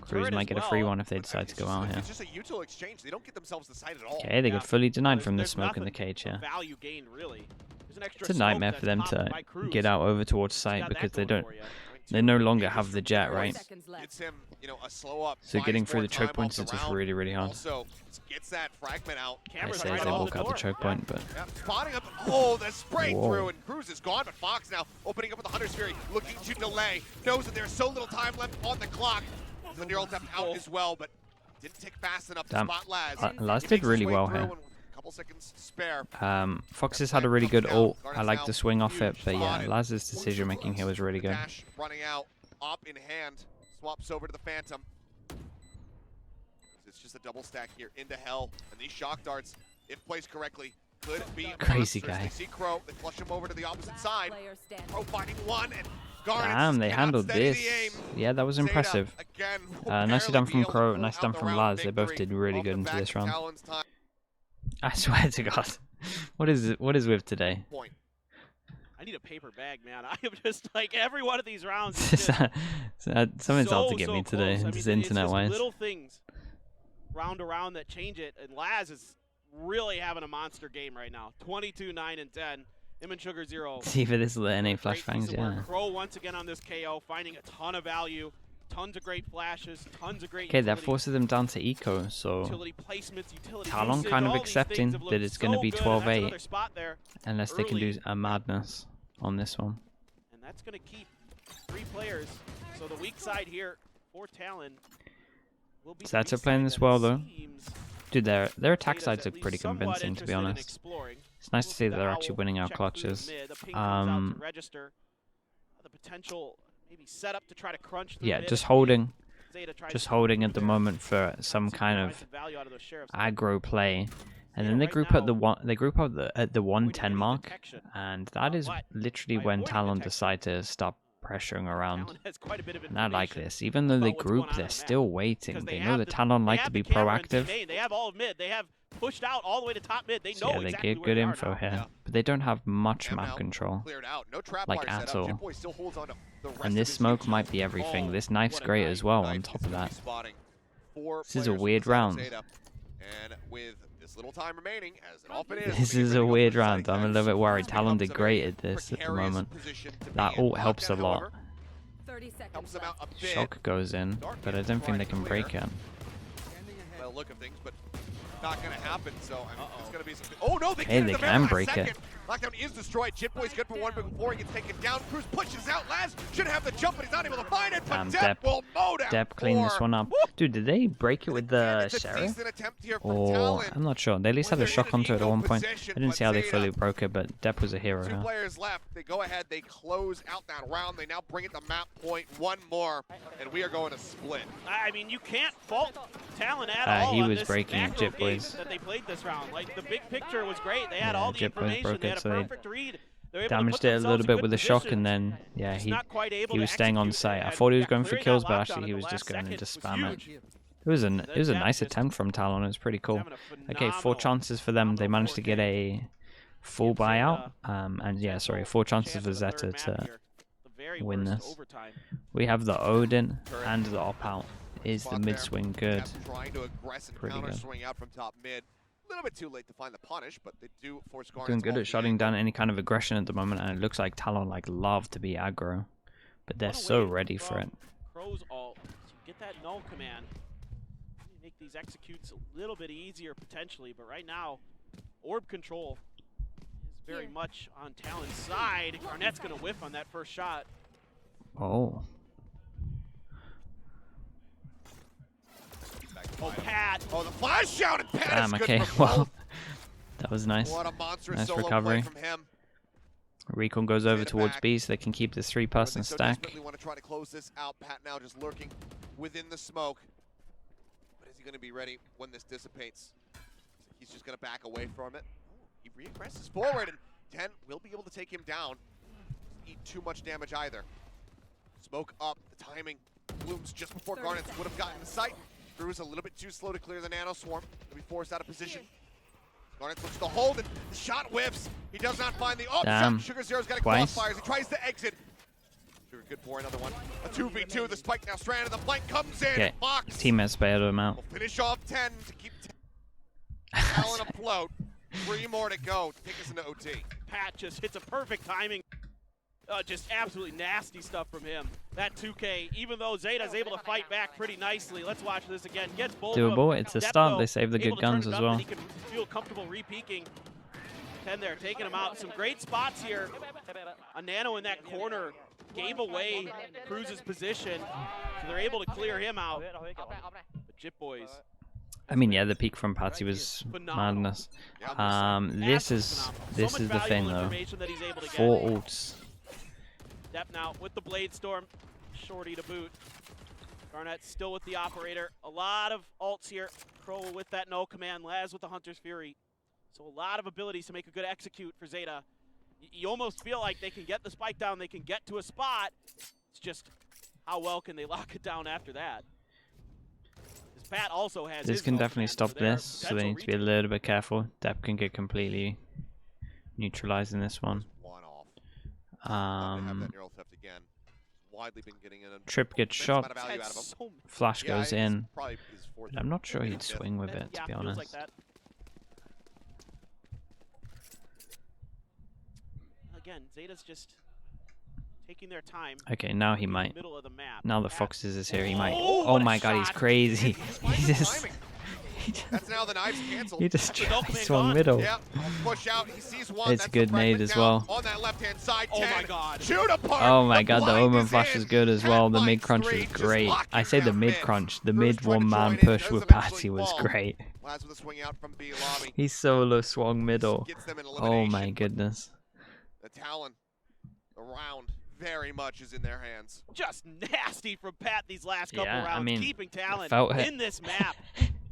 Cruise might get a free one if they decide to go out here. It's just a util exchange. They don't get themselves the site at all. Okay, they got fully denied from the smoke in the cage here. Value gained, really. It's a nightmare for them to get out over towards site because they don't. They no longer have the jet, right? It's him, you know, a slow up. So getting through the choke points is just really, really hard. Also gets that fragment out. I say as they walk out the choke point, but spotting up. Oh, the spray through, and Cruz is gone. But Fox now opening up with the Hunter's Fury, looking to delay. Knows that there's so little time left on the clock. The neural depth out as well, but didn't tick fast enough to spot Laz. Laz did really well here. Seconds spare. Fox has had a really good ult. I like the swing off it, but yeah, Laz's decision making here was really good. Dash running out, op in hand, swaps over to the Phantom. It's just a double stack here into hell, and these shock darts, if placed correctly, could be crazy monsters. guy. They see Crow, they flush him over to the opposite side. Crow finding one, and Garnet damn, they handled this. Yeah, that was impressive. Nicely done from Crow, nice done from Laz. They both did really good into this round. I swear to God, what is with today? I need a paper bag, man. I am just like every one of these rounds. Something's out to get me today. I mean, it's internet-wise. Little things, round to round, that change it. And Laz is really having a monster game right now. 22, 9, and 10. Him and Sugar 0. See for this NA flashbangs, yeah. Crow once again on this KO, finding a ton of value. Tons of great flashes, tons of great okay, that forces them down to eco, so Talon kind of accepting that it's going to be 12-8 unless they can do a madness on this one. And that's going to keep 3 players, so the weak side here for Talon will be ZETA playing this well though. Dude, their attack sides look pretty convincing, to be honest. It's nice to see that they're actually winning our clutches. potential maybe setup to try to crunch through Yeah, mid. just holding. Zeta tries Just to holding at the there. moment for some kind Provide of some value out of those sheriffs. aggro play, and Yeah, then they right group now, at the at the 110 any mark, detection. and that is But literally by when avoiding Talon detection, decide to stop pressuring around. Talon has quite a bit of And I like information this. Even though they about what's going group, on they're the still map. waiting. Because They know that Talon like to be camera in proactive. main. They have all of mid. They have pushed out all the way to top mid. They So know yeah, they exactly get where good they are info now. here, Yeah. but they don't have much And map now control. Cleared out. No trap Like fire at set up. all. Jitboy still holds on to the rest And of this his smoke unit. might be everything. Oh, This knife's what a great knife. as well Knife on top is of gonna that. be spotting 4 This is a players weird from the side of round. Zeta. And with this little time remaining, as it often is, This is a weird round. I'm a little bit worried. Talon degraded this at the moment. That ult helps a lot. 30 seconds Helps them out left. a bit. Shock goes in, but I don't think they can break it. By the look of things, but not going to happen. So I mean, it's going to be some. Oh no, they Hey, get they it the can very break last it. second. Lockdown is destroyed. Jitboy's good for one, but before he gets taken down, Cruz pushes out. Laz should have the jump, but he's not able to find it. But Depp will mow down. Depp cleaned this one up. Dude, did they break it with the It's a Sheriff? decent attempt here from Or Talon. I'm not sure. They at least had a shock onto it at one point. I didn't see how they fully broke it, but Depp was a hero 2 here. players left. They go ahead. They close out that round. They now bring it to map point. One more, and we are going to split. I mean, you can't fault Talon at all. He on was this breaking it, macro Jip game was. That they played this round. Like the big picture was great. They had Yeah, all the Jip was information. broke They it, had a so they perfect read. They were able to Damaged put it a themselves little in bit good with the shock, positions. and then yeah, Just he not quite able to was staying on execute, site. I and thought he was going for clearing kills, that but lockdown actually at he the was just last going to second spam was it. huge. It was a Depp nice just attempt from Talon. It was pretty cool. having a Okay, 4 phenomenal- chances for them. They managed to get a full Gives Zeta buyout. And yeah, sorry, 4 chances chance for at a Zeta third map to here. The very win worst this. overtime. We have the Odin and the op out. Is the Spot mid there. swing good? Depp trying to aggress and Pretty counter good. swing out from top mid. A little bit too late to find the punish, but they do force Garnet. Doing good at shutting down any kind of aggression at the moment, and it looks like Talon love to be aggro, but they're Run so away ready for it. from Crow's ult. So get that null command. Make these executes a little bit easier potentially, but right now, orb control is very much on Talon's side. Garnet's gonna whiff on that first shot. Oh, Oh, Pat. Oh, the flash shout and Pat damn. is good Okay, for well, both. that was nice. What a monstrous Nice solo recovery. play from him. Recon goes over Zeta towards back. B, so they can keep this 3-person They so stack. desperately want to try to close this out. Pat now just lurking within the smoke. But is he going to be ready when this dissipates? He's just going to back away from it. Oh, he re-presses forward, and 10 will be able to take him down. Doesn't eat too much damage either. Smoke up. The timing blooms just before Garnet would have gotten in sight. Cruz a little bit too slow to clear the nano swarm. He'll be forced out of position. Garnet looks to hold, and the shot whiffs. He does not find the Damn. Sugar Zero's got a Twice. crossfires. He tries to exit. Sugar good for another one. A 2v2. The spike now stranded. The flank comes in. Okay, Fox teammates bailed him out. will finish off 10 to keep Talon afloat. 3 more to go to take us into OT. Pat just hits a perfect timing. Just absolutely nasty stuff from him. That 2K, even though Zeta's able to fight back pretty nicely. Let's watch this again. Gets both of them. Doable. It's a Depp, start. though, They save the able good to turn guns it as up, well. and he can feel comfortable re-peeking. 10 there, taking him out. Some great spots here. A nano in that corner gave away Cruz's position, so they're able to clear him out. But Jip Boys, I mean, yeah, the peak from Patsy was phenomenal. madness. Yeah, This Absolutely is phenomenal. this So much is the thing valuable though. information that he's able to get. 4 ults. Depp now with the Blade Storm, shorty to boot. Garnet still with the operator. A lot of ults here. Crow with that no command. Laz with the Hunter's Fury. So a lot of abilities to make a good execute for Zeta. You almost feel like they can get the spike down. They can get to a spot. It's just how well can they lock it down after that. Because Pat also has This his can no definitely command, stop so there are this, so they potential need to be a retails. little bit careful. Depp can get completely neutralized in this one. One off. Love to have Um, that neural theft again. Widely been getting an Trip gets immense shot. amount of value out of him. So Flash Yeah, goes it's in. probably his 4th. But I'm not sure maybe he'd 5th. swing with it, yeah, to be feels honest. like that. Again, Zeta's just taking their time. Okay, now he in the might. middle of the map. Now the Pat- Foxes is here, he might. Oh, Oh what a my god, he's shot. crazy. Find He the just, timing. That's now the knives canceled. he just The no tried command swung gone. middle. Yeah, push out. He sees one. It's That's a good the fragment nade as down well. On that left-hand side, Oh 10. my god. Shoot apart. Oh my god, the blind Omen is flash in. is good as well. The Pat mid crunch finds was 3, just great. locking I say the down mid crunch, the Cruz mid tried to one-man join in, push does with eventually Patsy was fall. great. Laz with a swing out from B lobby. He solo swung middle. Gets them in Oh elimination, my but goodness. The Talon around very much is in their hands. Just nasty from Pat these last couple Yeah, rounds, I mean, keeping Talon felt it. in this map.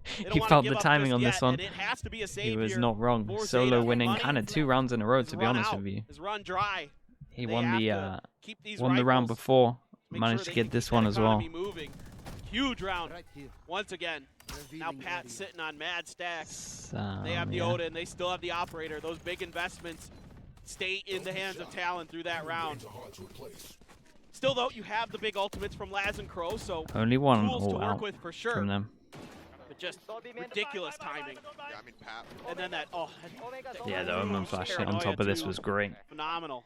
He felt the timing on this one. And it has to be a He save was here not wrong. for Solo ZETA. winning Money kind of 2 rounds in a row, is to be run honest out, with you. is run dry. He They won have the to keep these round rifles, before, make managed sure to they get can this keep one that as well. economy moving. Huge round Right here. once again. Now Revealing Pat area. sitting on mad stacks. So, They have the yeah. Odin, they still have the operator. Those big investments stay in the hands of Talon through that round. Still though, you have the big ultimates from Laz and Crow, so Only one tools to all work out with for sure. from them. But just ridiculous timing. Yeah, I mean, Pat. And then that, Yeah, the Omen flash hit on top of this was great. phenomenal.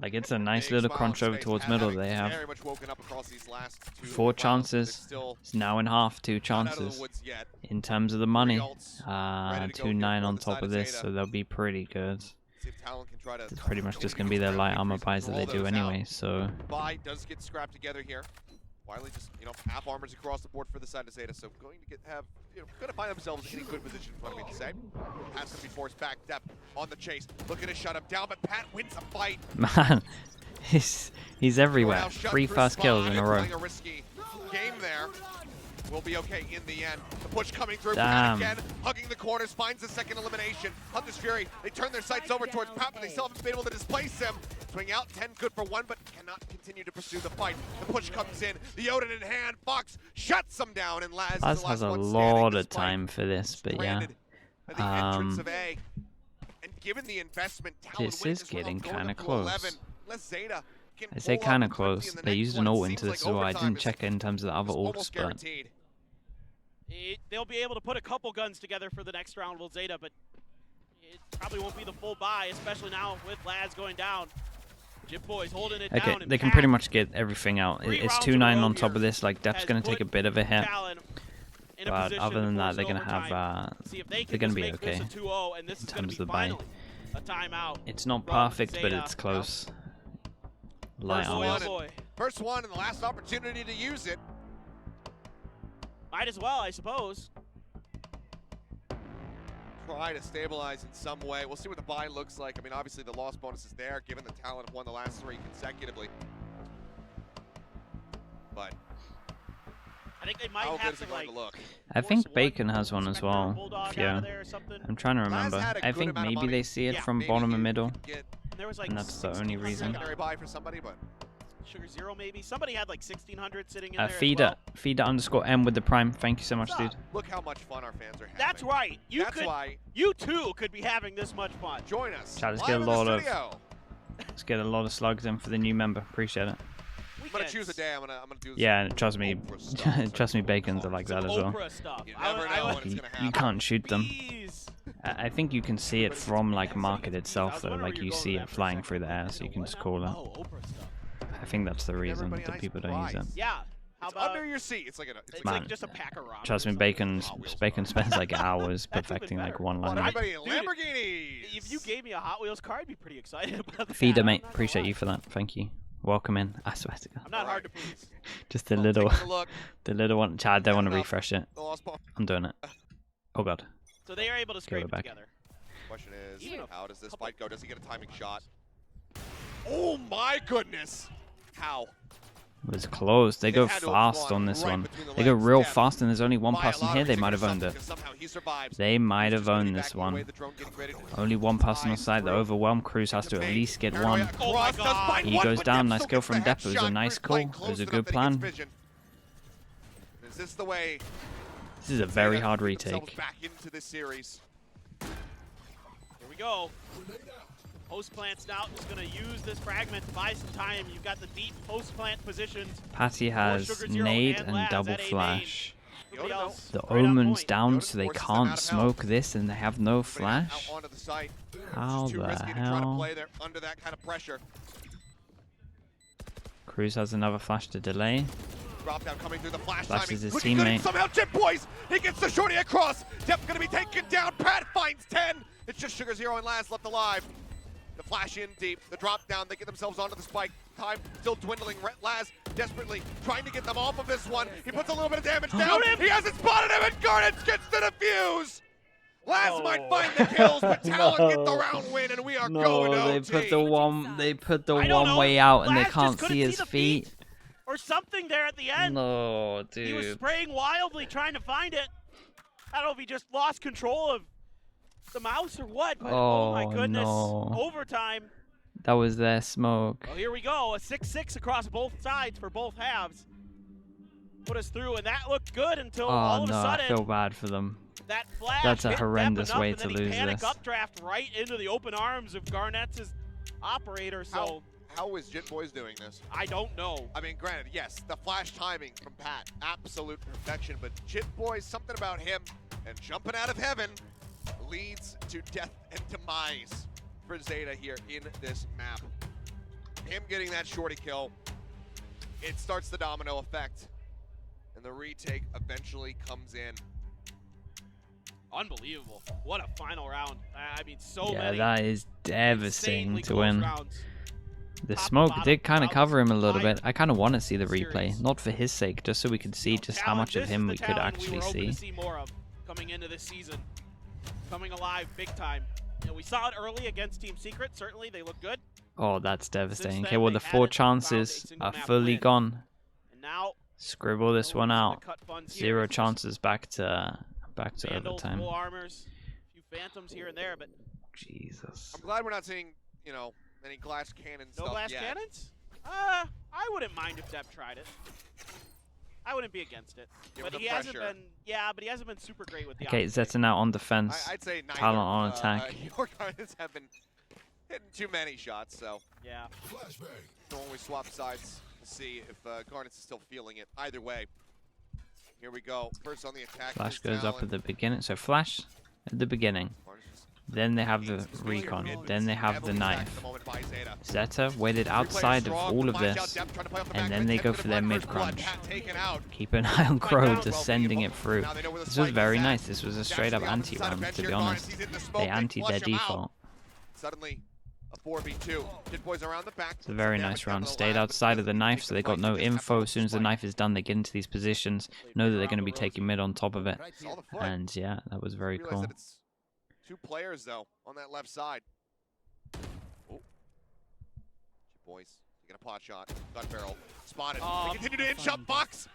Like, it's a nice Big little smile on crunch his over face. towards Pat middle. having They have very much woken up across these last 2 4 rounds. chances. They're still It's now in half, 2 not out of chances. the woods yet. In terms of the money, ults ready to go 2-9 here on for the top side of of this, ZETA. so they'll be pretty good. See if Talon can try to It's pretty much just going to be their light armor buys that they do anyway, so... Buy does get scrapped together here. Wiley just, half armors across the board for the side of ZETA, so going to going to find themselves in a good position, what we say. Pat's going to be forced back. Depp on the chase, looking to shut him down, but Pat wins a fight. Man, he's everywhere. Now shut 3 through fast kills Spy, in a row. playing a risky game there. Will be okay in the end. The push coming through. Damn. Pat again, hugging the corners, finds the second elimination. Hunter's Fury, they turn their sights over towards Pat, but they still haven't been able to displace him. Swing out, 10 good for 1, but cannot continue to pursue the fight. The push comes in, the Odin in hand, Fox shuts him down, and Laz Laz is the has last a one lot standing of time for this, but yeah. stranded at the entrance of A. And given the investment, Talon This wins is as well, getting going kinda up to close. 11. Unless ZETA can I say pull kind up of quickly close. in the They next used an one. ult Seems into like this, so I overtime didn't is check it in terms of the other ults, almost but... guaranteed. They'll be able to put a couple guns together for the next round with ZETA, but it probably won't be the full buy, especially now with Laz going down. Jip Boy's holding it Okay, down. and they can Pat, pretty much get everything out. 3 It's rounds in a 2-9 row on top here of this. Like, Depp's has going to take a put bit of a hit, Talon in a but position other than to that, force they're going to overtime. have... See if they they're can gonna just be make okay this a 2-0, and this in is going terms to of be the buy. finally a timeout. It's not from perfect, but ZETA. it's close. Light First armor. one, boy. First one and the last opportunity to use it. Might as well, I suppose. Try to stabilize in some way. We'll see what the buy looks like. I mean, obviously the loss bonus is there, given the Talon have won the last 3 consecutively. But I think they might how good have is it to, going like, to look? I force think one Bacon has one as Spectre or well. Bulldog Yeah. out of there or something. I'm trying to Laz remember. had a I good think amount of maybe money. they see it Yeah, from Maybe bottom and you middle. could get There was like And that's the only 1600 reason. secondary buy for somebody, but Sugar Zero maybe. Somebody had like 1600 sitting in there. as Feeder well. _M with the prime. Thank you so much, dude. look how much fun our fans are having. That's right. That's why You too could be having this much fun. join us Chat, let's live get a in the lot of- studio. Let's get a lot of slugs in for the new member. Appreciate it. I'm gonna choose a day. I'm gonna do some Yeah, trust me. Oprah stuff. Trust me, Bacon's are like that as well. Oprah stuff. You never know when it's You, gonna you happen. can't shoot them. Please. I think you can see it from like market itself though. Like you see it flying through the air, so you can just call it. Oh, Oprah stuff. I think that's the reason everybody a that nice people don't use it. prize. Yeah. How It's about under your seat. It's like it's Man, like just a pack of ramen. Trust or me, something. Bacon spends like hours That's even perfecting like better. one want line. everybody in Dude, Lamborghinis. If you gave me a Hot Wheels car, I'd be pretty excited about that. Feeder, mate. I'm not gonna Appreciate lie. you for that. Thank you. Welcome in. I swear to God. I'm not hard to please. Just a Well, little, taking a look, the little one. Chad, I don't want to Enough. refresh it. the lost ball. I'm doing it. Oh God. So they are able to scrape it it back. together. Question is, Even a how does this couple- fight go? Does he get a timing shot? Oh my goodness! How? It was close. They They go had to have fast gone on this right one. between the They go legs. real Yeah. fast, and there's only one By a person lot here. of They reason might have for owned it. because somehow he survives. They might He's have just gonna be owned this backing away, one. the drone getting ready to Only one person on fly side. The through. overwhelmed Cruz has to at least get Paranoia one. Oh my across, does God. find He one, goes but down. Depp Nice still kill gets the from Depp. It was a headshot. nice Cruz playing call. It was close a enough good that he gets plan. vision. Is this the way? This is a very Zeta hard get themselves retake. Back into this series. Here we go. Post plant's now just going to use this fragment to buy some time. You've got the deep post plant positions. Patty has Sugar Zero nade and and Laz double at A main. flash. Everybody Yoda, else The right on omen's point. down, Yoda so they forces them out can't of health. smoke this, and they have no Putting it out flash. onto the site. How It's just too the risky to try to hell? play there under that kind of pressure. Cruz has another flash to delay. Drop down coming through the flash Flashes timing. his Looking good, and teammate. somehow Jip Boys, he gets the shorty across. Depp gonna be taken down. Pat finds 10. It's just Sugar Zero and Laz left alive. The flash in deep, the drop down, they get themselves onto the spike. Time still dwindling. Laz desperately trying to get them off of this one. He puts a little bit of damage down. Shoot him! He hasn't spotted him, and Garnet gets the defuse. Laz might find the kills, but Talon get the round win, and we are going to they OT. put the I don't one know, way out, and they Laz can't just couldn't see his the feet. or something there at the end. No, He was dude. spraying wildly trying to find it. I don't know if he just lost control of the mouse or what, but oh my goodness. No. Overtime. That was their smoke. Well, here we go. A 6-6 across both sides for both halves. Put us through, and that looked good until all Oh of no, a sudden I feel bad for them. that flash That's a hit horrendous Depp way enough, to and then lose he panic this. updraft right into the open arms of Garnett's operator. So How is Jit Boys doing this? I don't know. I mean, granted, yes, the flash timing from Pat, absolute perfection, but Jit Boys, something about him and jumping out of heaven leads to death and demise for Zeta here in this map. Him getting that shorty kill, it starts the domino effect, and the retake eventually comes in. Unbelievable. What a final round. I mean, so Yeah, many. that is devastating insanely to close win. rounds. The Top to smoke bottom, did kind of rounds cover him a little tied bit. I kind of want to see the series. replay, not for his sake, just so we could see just how Talon, much of this him is we the could Talon actually we were hoping see. to see more of coming into this season. Coming alive big time. You know, we saw it early against Team Secret. Certainly, they look good. Oh, that's devastating. then, Okay, well, they the hadn't 4 found a chances single are map fully win. gone. And now, Scribble this one out. cut funds here. 0 It's just chances back to Vandals, overtime. full armors, a few phantoms here and there, but Jesus. I'm glad we're not seeing, you know, any glass cannon no stuff glass yet. cannons? I wouldn't mind if Depp tried it. I wouldn't be against it. Give But him the he hasn't pressure. been, yeah, but he hasn't been super great with the Okay, opposite. Zeta now on defense. I'd say neither. Talon on attack. Your Garnets have been hitting too many shots, so Yeah. don't always swap sides to see if Garnets is still feeling it. Either way, here we go. First on the attack. Flash is goes up Talon. at the beginning. So Flash at the beginning. Then they have the recon. Then they have the knife. Zeta waited outside of all of this, and then they go for their mid crunch. Keep an eye on Crow just sending it through. This was very nice. This was a straight up anti-round, to be honest. They antied their default. Suddenly, a 4v2. Kid Boys around the back. It's a very nice round. Stayed outside of the knife, so they got no info. As soon as the knife is done, they get into these positions, know that they're going to be taking mid on top of it. And yeah, that was very cool. 2 players though on that left side. Oh. Boys taking a pot shot. Gun barrel. Spotted. They continue to inch up. Fox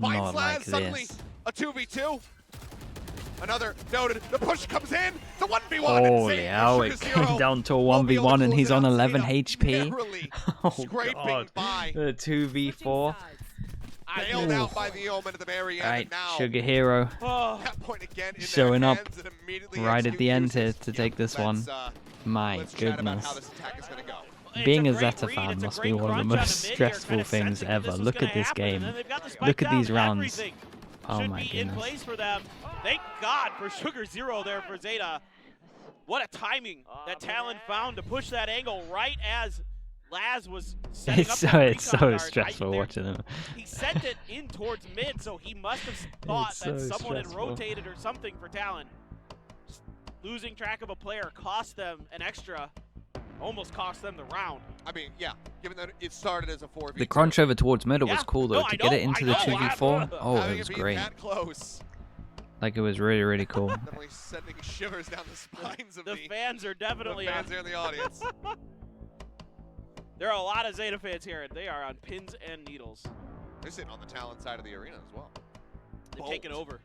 finds Not Laz. like Suddenly this. a 2v2. Another noted. The push comes in. The 1v1. Holy hell, it came down to a 1v1 and he's on 11 HP. Oh god. By. The 2v4. Bailed out by the Omen at the very end. Right, Now, Sugar Hero that point again in showing their up hands and immediately right at the end execute here to take this one. My let's chat about how goodness. this attack is gonna go. Being a It's great Zeta read, fan it's a must be great one of the crunch on most mid here, stressful kinda things sensing that ever. this was Look gonna at this happen, and game. then they've got the spike Look at down, these rounds. everything Oh should my be in goodness. place for them. Thank God for Sugar Zero there for Zeta. What a timing that Talon found to push that angle right as Laz was setting up that It's so recon dart. stressful watching them. He sent it in towards mid, so he must have thought It's that so someone had stressful. rotated or something for Talon. Losing track of a player cost them an extra, almost cost them the round. I mean, yeah, given that it started as a 4v2. The crunch over towards middle was Yeah. cool though. No, I To get it know, into I the know, 2v4, oh, Having it was be great. that close. Like, it was really, really cool. Definitely sending shivers down the spines of The the fans are definitely fans on. here in the audience. There are a lot of Zeta fans here, and they are on pins and needles. They're sitting on the Talon side of the arena as well. They've Bold. taken over.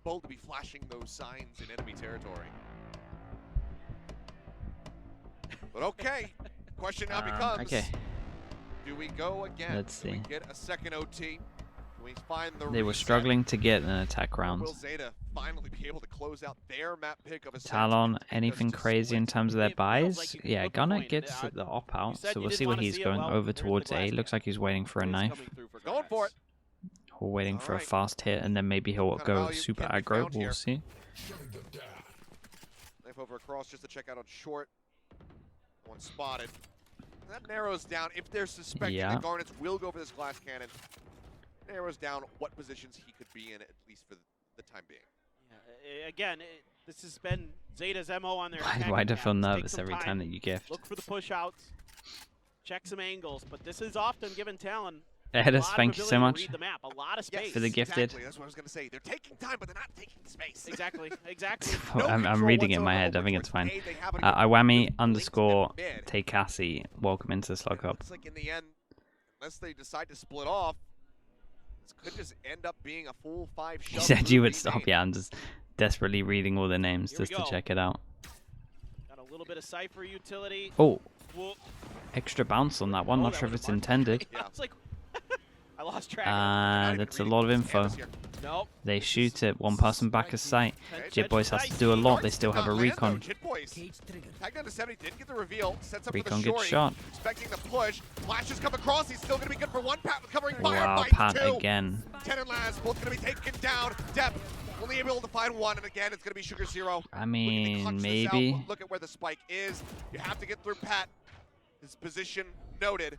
Bold to be flashing those signs in enemy territory. But okay, question now becomes, okay, do we go again? Let's Do we see. get a second OT? Do we find the they were reset? struggling to get an attack round. Will Zeta finally be able to close out their map pick of Ascent Talon, and take anything us to crazy in split? terms of their It feels buys? like you can Yeah, flip a Gunner coin. gets the op out, said so you we'll didn't see where wanna he's see it. going. Well, Over there's the towards glass A. Looks like he's waiting for a It's knife. coming through for Going for it. Or waiting for a Alright. fast hit, and then maybe he'll What kind of go value super can be aggro. found here? We'll see. Knife over across just to check out on short. One spotted. That narrows down, if they're suspecting Yeah. the Garnets will go for this glass cannon, narrows down what positions he could be in, at least for the time being. Yeah, again, this has been Zeta's MO on their Why do I feel attacking rounds. Take nervous some every time that you gift? Look for the push outs, check some angles, but this is often given Talon Edis, thank you so much A lot of space. for the gifted. Exactly. That's what I was gonna say. They're taking time, but they're not taking space. Exactly. Exactly. I'm reading it in my head. I think it's fine. Iwami _ Takasi. Welcome into the Slug Hub. It's like in the end, unless they decide to split off, this could just end up being a full 5 shot. You said you would stop. Yeah, I'm just desperately reading all the names just to check it out. Got a little bit of Cypher utility. Oh, Whoop. extra bounce on that one. Not sure if it's intended. I was like, I lost track. That's a lot of info. Nope. They shoot it. One person back a sight. Jit Boys has to do a lot. They still have a recon. Recon gets shot. Expecting the push. Flash has come across. He's still going to be good for one. Pat covering fire. Wow, Pat again. 10 and Laz both going to be taken down. Depp only able to find one, and again it's going to be Sugar Zero. I mean, maybe. Look at where the spike is. You have to get through Pat. His position noted.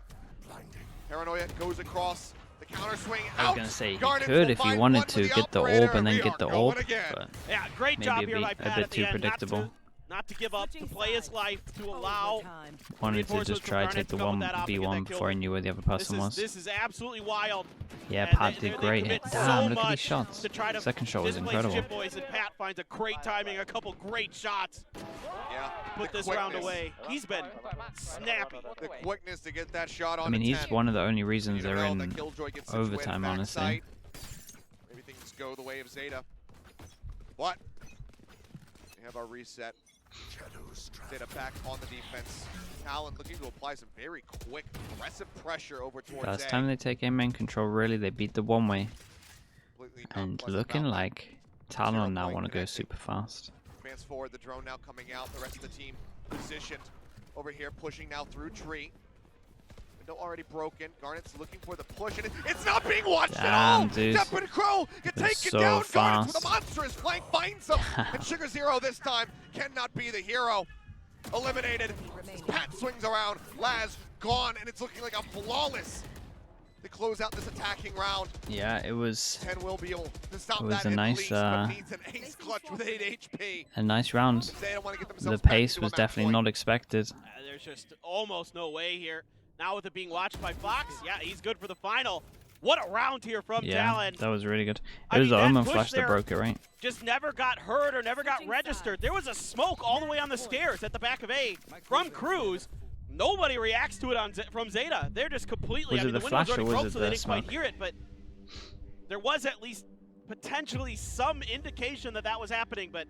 Paranoia goes across. The counter swing out. I was gonna say he could if he wanted to get the orb and then get the orb, but yeah, great job maybe here by Pat a bit too predictable. Not to give up, to play his life, to allow. Wanted to just try to take the 1v1 before he knew where the other person was. This is absolutely wild. Yeah, Pat did great. Damn, look at these shots. Second shot was incredible. Boys, and Pat finds a great timing, a couple great shots. Yeah, put this round away. He's been snappy. The quickness to get that shot on. I mean, he's one of the only reasons they're in overtime, honestly. Maybe things go the way of ZETA. What? We have our reset. ZETA back on the defense. Talon looking to apply some very quick, aggressive pressure over towards First time they take A main control, really, they beat the one-way. And looking like Talon now want to go super fast. Advance forward, the drone now coming out. The rest of the team positioned over here, pushing now through tree. Window already broken. Garnet's looking for the push, and it's not being watched at all. Depp and Crow get taken so down. Fast. Garnet's with a monstrous flank finds him, and Sugar Zero this time cannot be the hero. Eliminated. Pat swings around. Laz gone, and it's looking like a flawless to close out this attacking round. Yeah, it was. 10 will be able to stop it was that a nice, needs an ace clutch with 8 HP. A nice round. The pace was definitely not expected. There's just almost no way here. Now with it being watched by Fox, yeah, he's good for the final. What a round here from Talon. That was really good. It was the Omen flash that broke it, right? Just never got heard or never got registered. There was a smoke all the way on the stairs at the back of A from Cruz. Nobody reacts to it from ZETA. They're just completely. Was it the flash or was it so they the didn't smoke? quite hear it, but there was at least potentially some indication that that was happening, but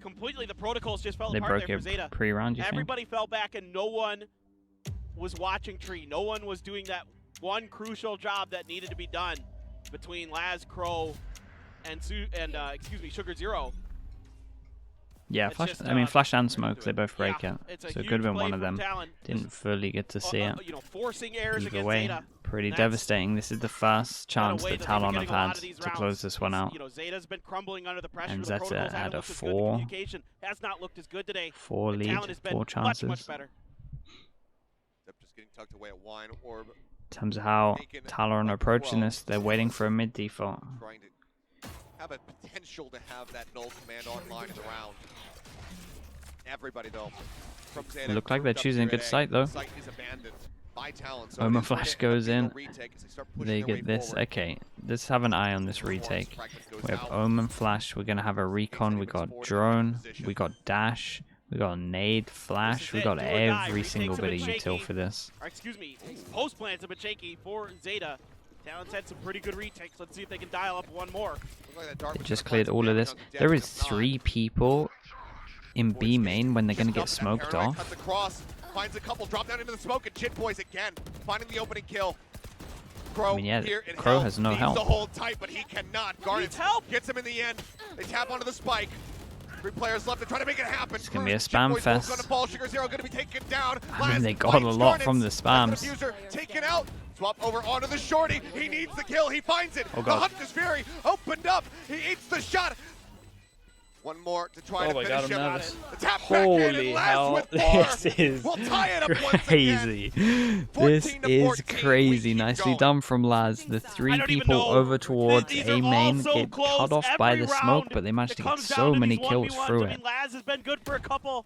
completely the protocols just fell apart there for ZETA. Pre-round, you Everybody fell back and no one was watching tree. No one was doing that one crucial job that needed to be done between Laz, Crow, and Sugar Zero. Yeah, flash. I mean, flash and smoke, they both break out. So it could have been one of them. Didn't fully get to see it. Forcing errors Either way, pretty devastating. This is the first chance that Talon have had to close this one out. ZETA's been crumbling under the pressure. And ZETA had a 4 lead, 4 chances. Much better. Just getting tucked away at wine orb. In terms of how Talon are approaching this, they're waiting for a mid default. Trying to have a potential to have that null command online in the round. Everybody though, from ZETA, Look like they're choosing a good site though. Site is abandoned by Talon, so Omen flash goes in. They get this. Okay, let's have an eye on this retake. We have Omen flash. We're gonna have a recon. We got drone. We got dash. We got nade, flash, we got every single bit of util for this. Excuse me, post plans a bit shaky for ZETA. Talon's had some pretty good retakes. Let's see if they can dial up one more. They just cleared all of this. There is 3 people in B main when they're going to get smoked off. Cuts across, finds a couple, drop down into the smoke, and Jit Boys again, finding the opening kill. Crow, I mean, yeah, here in Crow has no help. To hold tight, but he cannot. Garnet gets him in the end. They tap onto the spike. 3 players left to try to make it happen. It's going to be a spam fest. Gonna fall. Sugar Zero going to be taken down. I mean, they got a lot from the spams. Taken out. Swap over onto the shorty. He needs the kill. He finds it. Oh, the Hunter's Fury opened up. He eats the shot. One more to try to finish him. The tap Holy hell, this is crazy. This is crazy. Nicely done from Laz. The 3 people over towards A main get cut off by the smoke, but they managed to get so many kills through it. Laz has been good for a couple.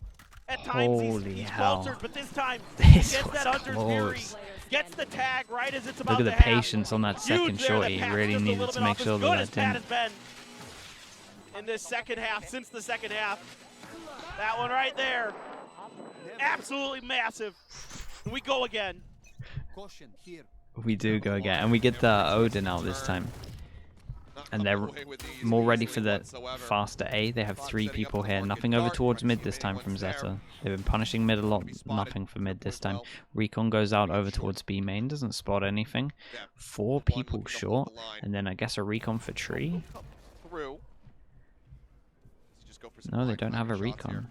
At times Holy he's hell. faltered, but this time This he gets was that Hunter's Fury, close. gets the tag right as it's about Look at to the happen. patience on that second Huge there, shot. that He Pat's really just a needed little to bit make off, sure as good that as that Pat didn't. has been in this second half, since the second half. That one right there, absolutely massive. And we go again. Caution here. We do go again. And we get the Odin out this time. And they're more ready for the faster A. They have 3 people here. Nothing over towards mid this time from ZETA. They've been punishing mid a lot. Nothing for mid this time. Recon goes out over towards B main. Doesn't spot anything. 4 people short. And then I guess a recon for tree. No, they don't have a recon.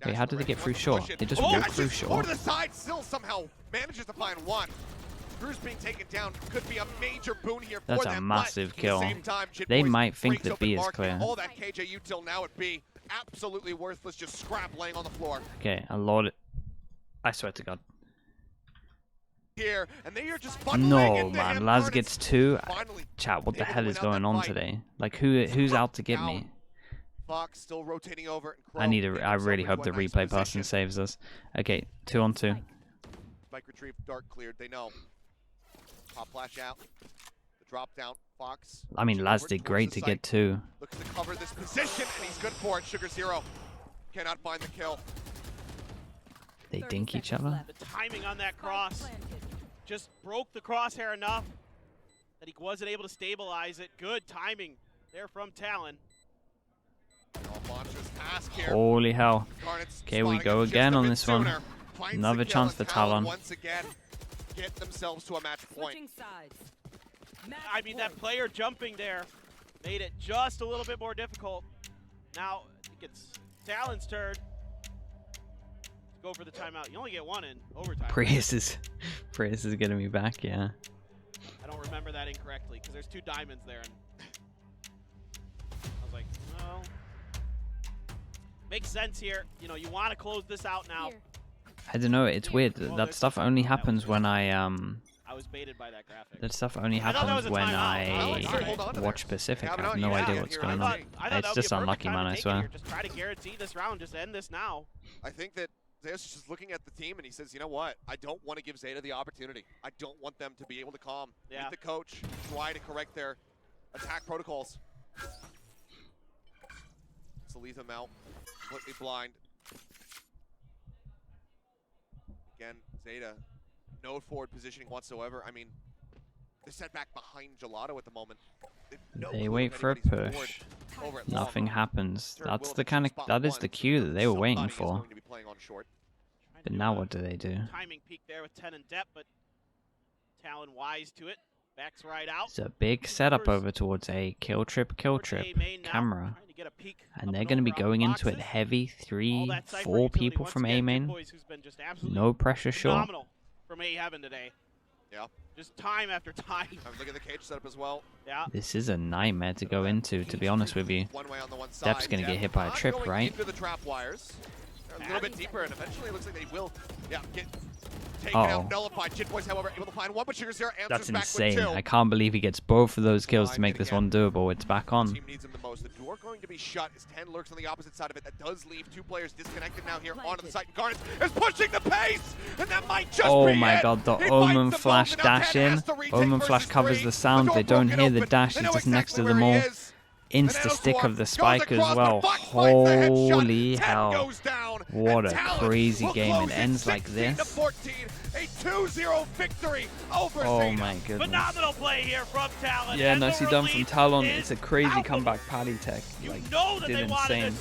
Wait, how did they get through short? They just walk through short. Over to the side, still somehow manages to find one. Cruz being taken down could be a major boon here for them. That's a massive but kill. At the same time, They Boys might think breaks that open B is market. clear. All that KJU till now would be absolutely worthless, just scrap laying on the floor. Okay, a lot. I swear to God. Here, and they are just bundling No, into man. him. Laz Garnet's gets 2. finally Chat, what the able to hell win is out going that on fight. today? Like, who's out to get me? Fox still rotating over. And I need Crow a. getting I himself really into hope a the nice replay position. person saves us. Okay, 2 on 2. Spike retrieve, dark cleared. They know. Pop flash out. The drop down. Fox. I mean, pushing Laz over did towards great the to site. get 2. Looks to cover this position, and he's good for it. Sugar Zero cannot find the kill. They dink each other. The timing on that cross just broke the crosshair enough that he wasn't able to stabilize it. Good timing there from Talon. Monstrous task here. Holy hell. Garnet's Okay, we spotting go it just again a on bit this one. sooner. Finds the Another kill, chance and for Talon. Once again, get themselves to a match point. I mean, that player jumping there made it just a little bit more difficult. Now, I think it's Talon's turn to go for the timeout. You only get 1 in overtime. Prius is gonna be back, yeah. I don't remember that incorrectly because there's 2 diamonds there. And I was like, well, makes sense here. You know, you want to close this out now. I don't know, it's weird. That stuff only happens when I was baited by that graphic. that stuff only I thought that was happens a when timeout. Hold on to I watch there. Pacific. I Have it have on. no Yeah, idea yeah, what's you're going right. on. I thought that It's would just be a perfect unlucky, time to man, I take it swear. here. Just try to guarantee this round. Just end this now. I think that Zeus is just looking at the team and he says, you know what? I don't want to give Zeta the opportunity. I don't want them to be able to calm. Yeah. Meet the coach, try to correct their attack protocols. So leave them out, completely blind. Again, Zeta, no forward positioning whatsoever. I mean, they're set back behind Gelato at the moment. They wait for a push. Nothing happens. That's the kind of that is the cue that they were waiting for. But now what do they do? Timing peak there with 10 in depth, but Talon wise to it. Backs right out. It's a big setup over towards a kill trip camera. And they're going to be going into it heavy. 3, 4 people from A main. No pressure short. Phenomenal from A Heaven today. Yeah. Just time after time. Look at the cage setup as well. Yeah. This is a nightmare to go into, to be honest with you. One way on the one side. Depp's going to get hit by a trip, going right? into the trap wires. They're a little bit deeper, and eventually it looks like they will, get taken Uh-oh. out, nullified. Jit Boys, however, able to find one, but Sugar Zero answers That's back insane. with 2. I can't believe he gets both of those kills to Find make it this again. one doable. It's back The on. team needs him the most. The door going to be shut as 10 lurks on the opposite side of it. That does leave 2 players disconnected now here onto the site. And Garnet is pushing the pace, and that might just Oh be my it. god, the He Omen bites the flash bump, and now dash 10 in. has to retake Omen flash versus covers 3. the sound. door They don't broken hear the open. dash. They He's know just next to exactly them where all. he is. Insta stick of the Goes spike as across, well. but Fox finds the headshot. Holy 10 hell. goes down, What and a Talon crazy will game. close It ends like 16 to this. 14. A 2-0 victory over Oh Zeta. my goodness. Phenomenal play here from Talon. Yeah, And the nicely done from relief Talon. is It's a crazy palpable. comeback. Paddy Tech You like know that did they wanted insane. this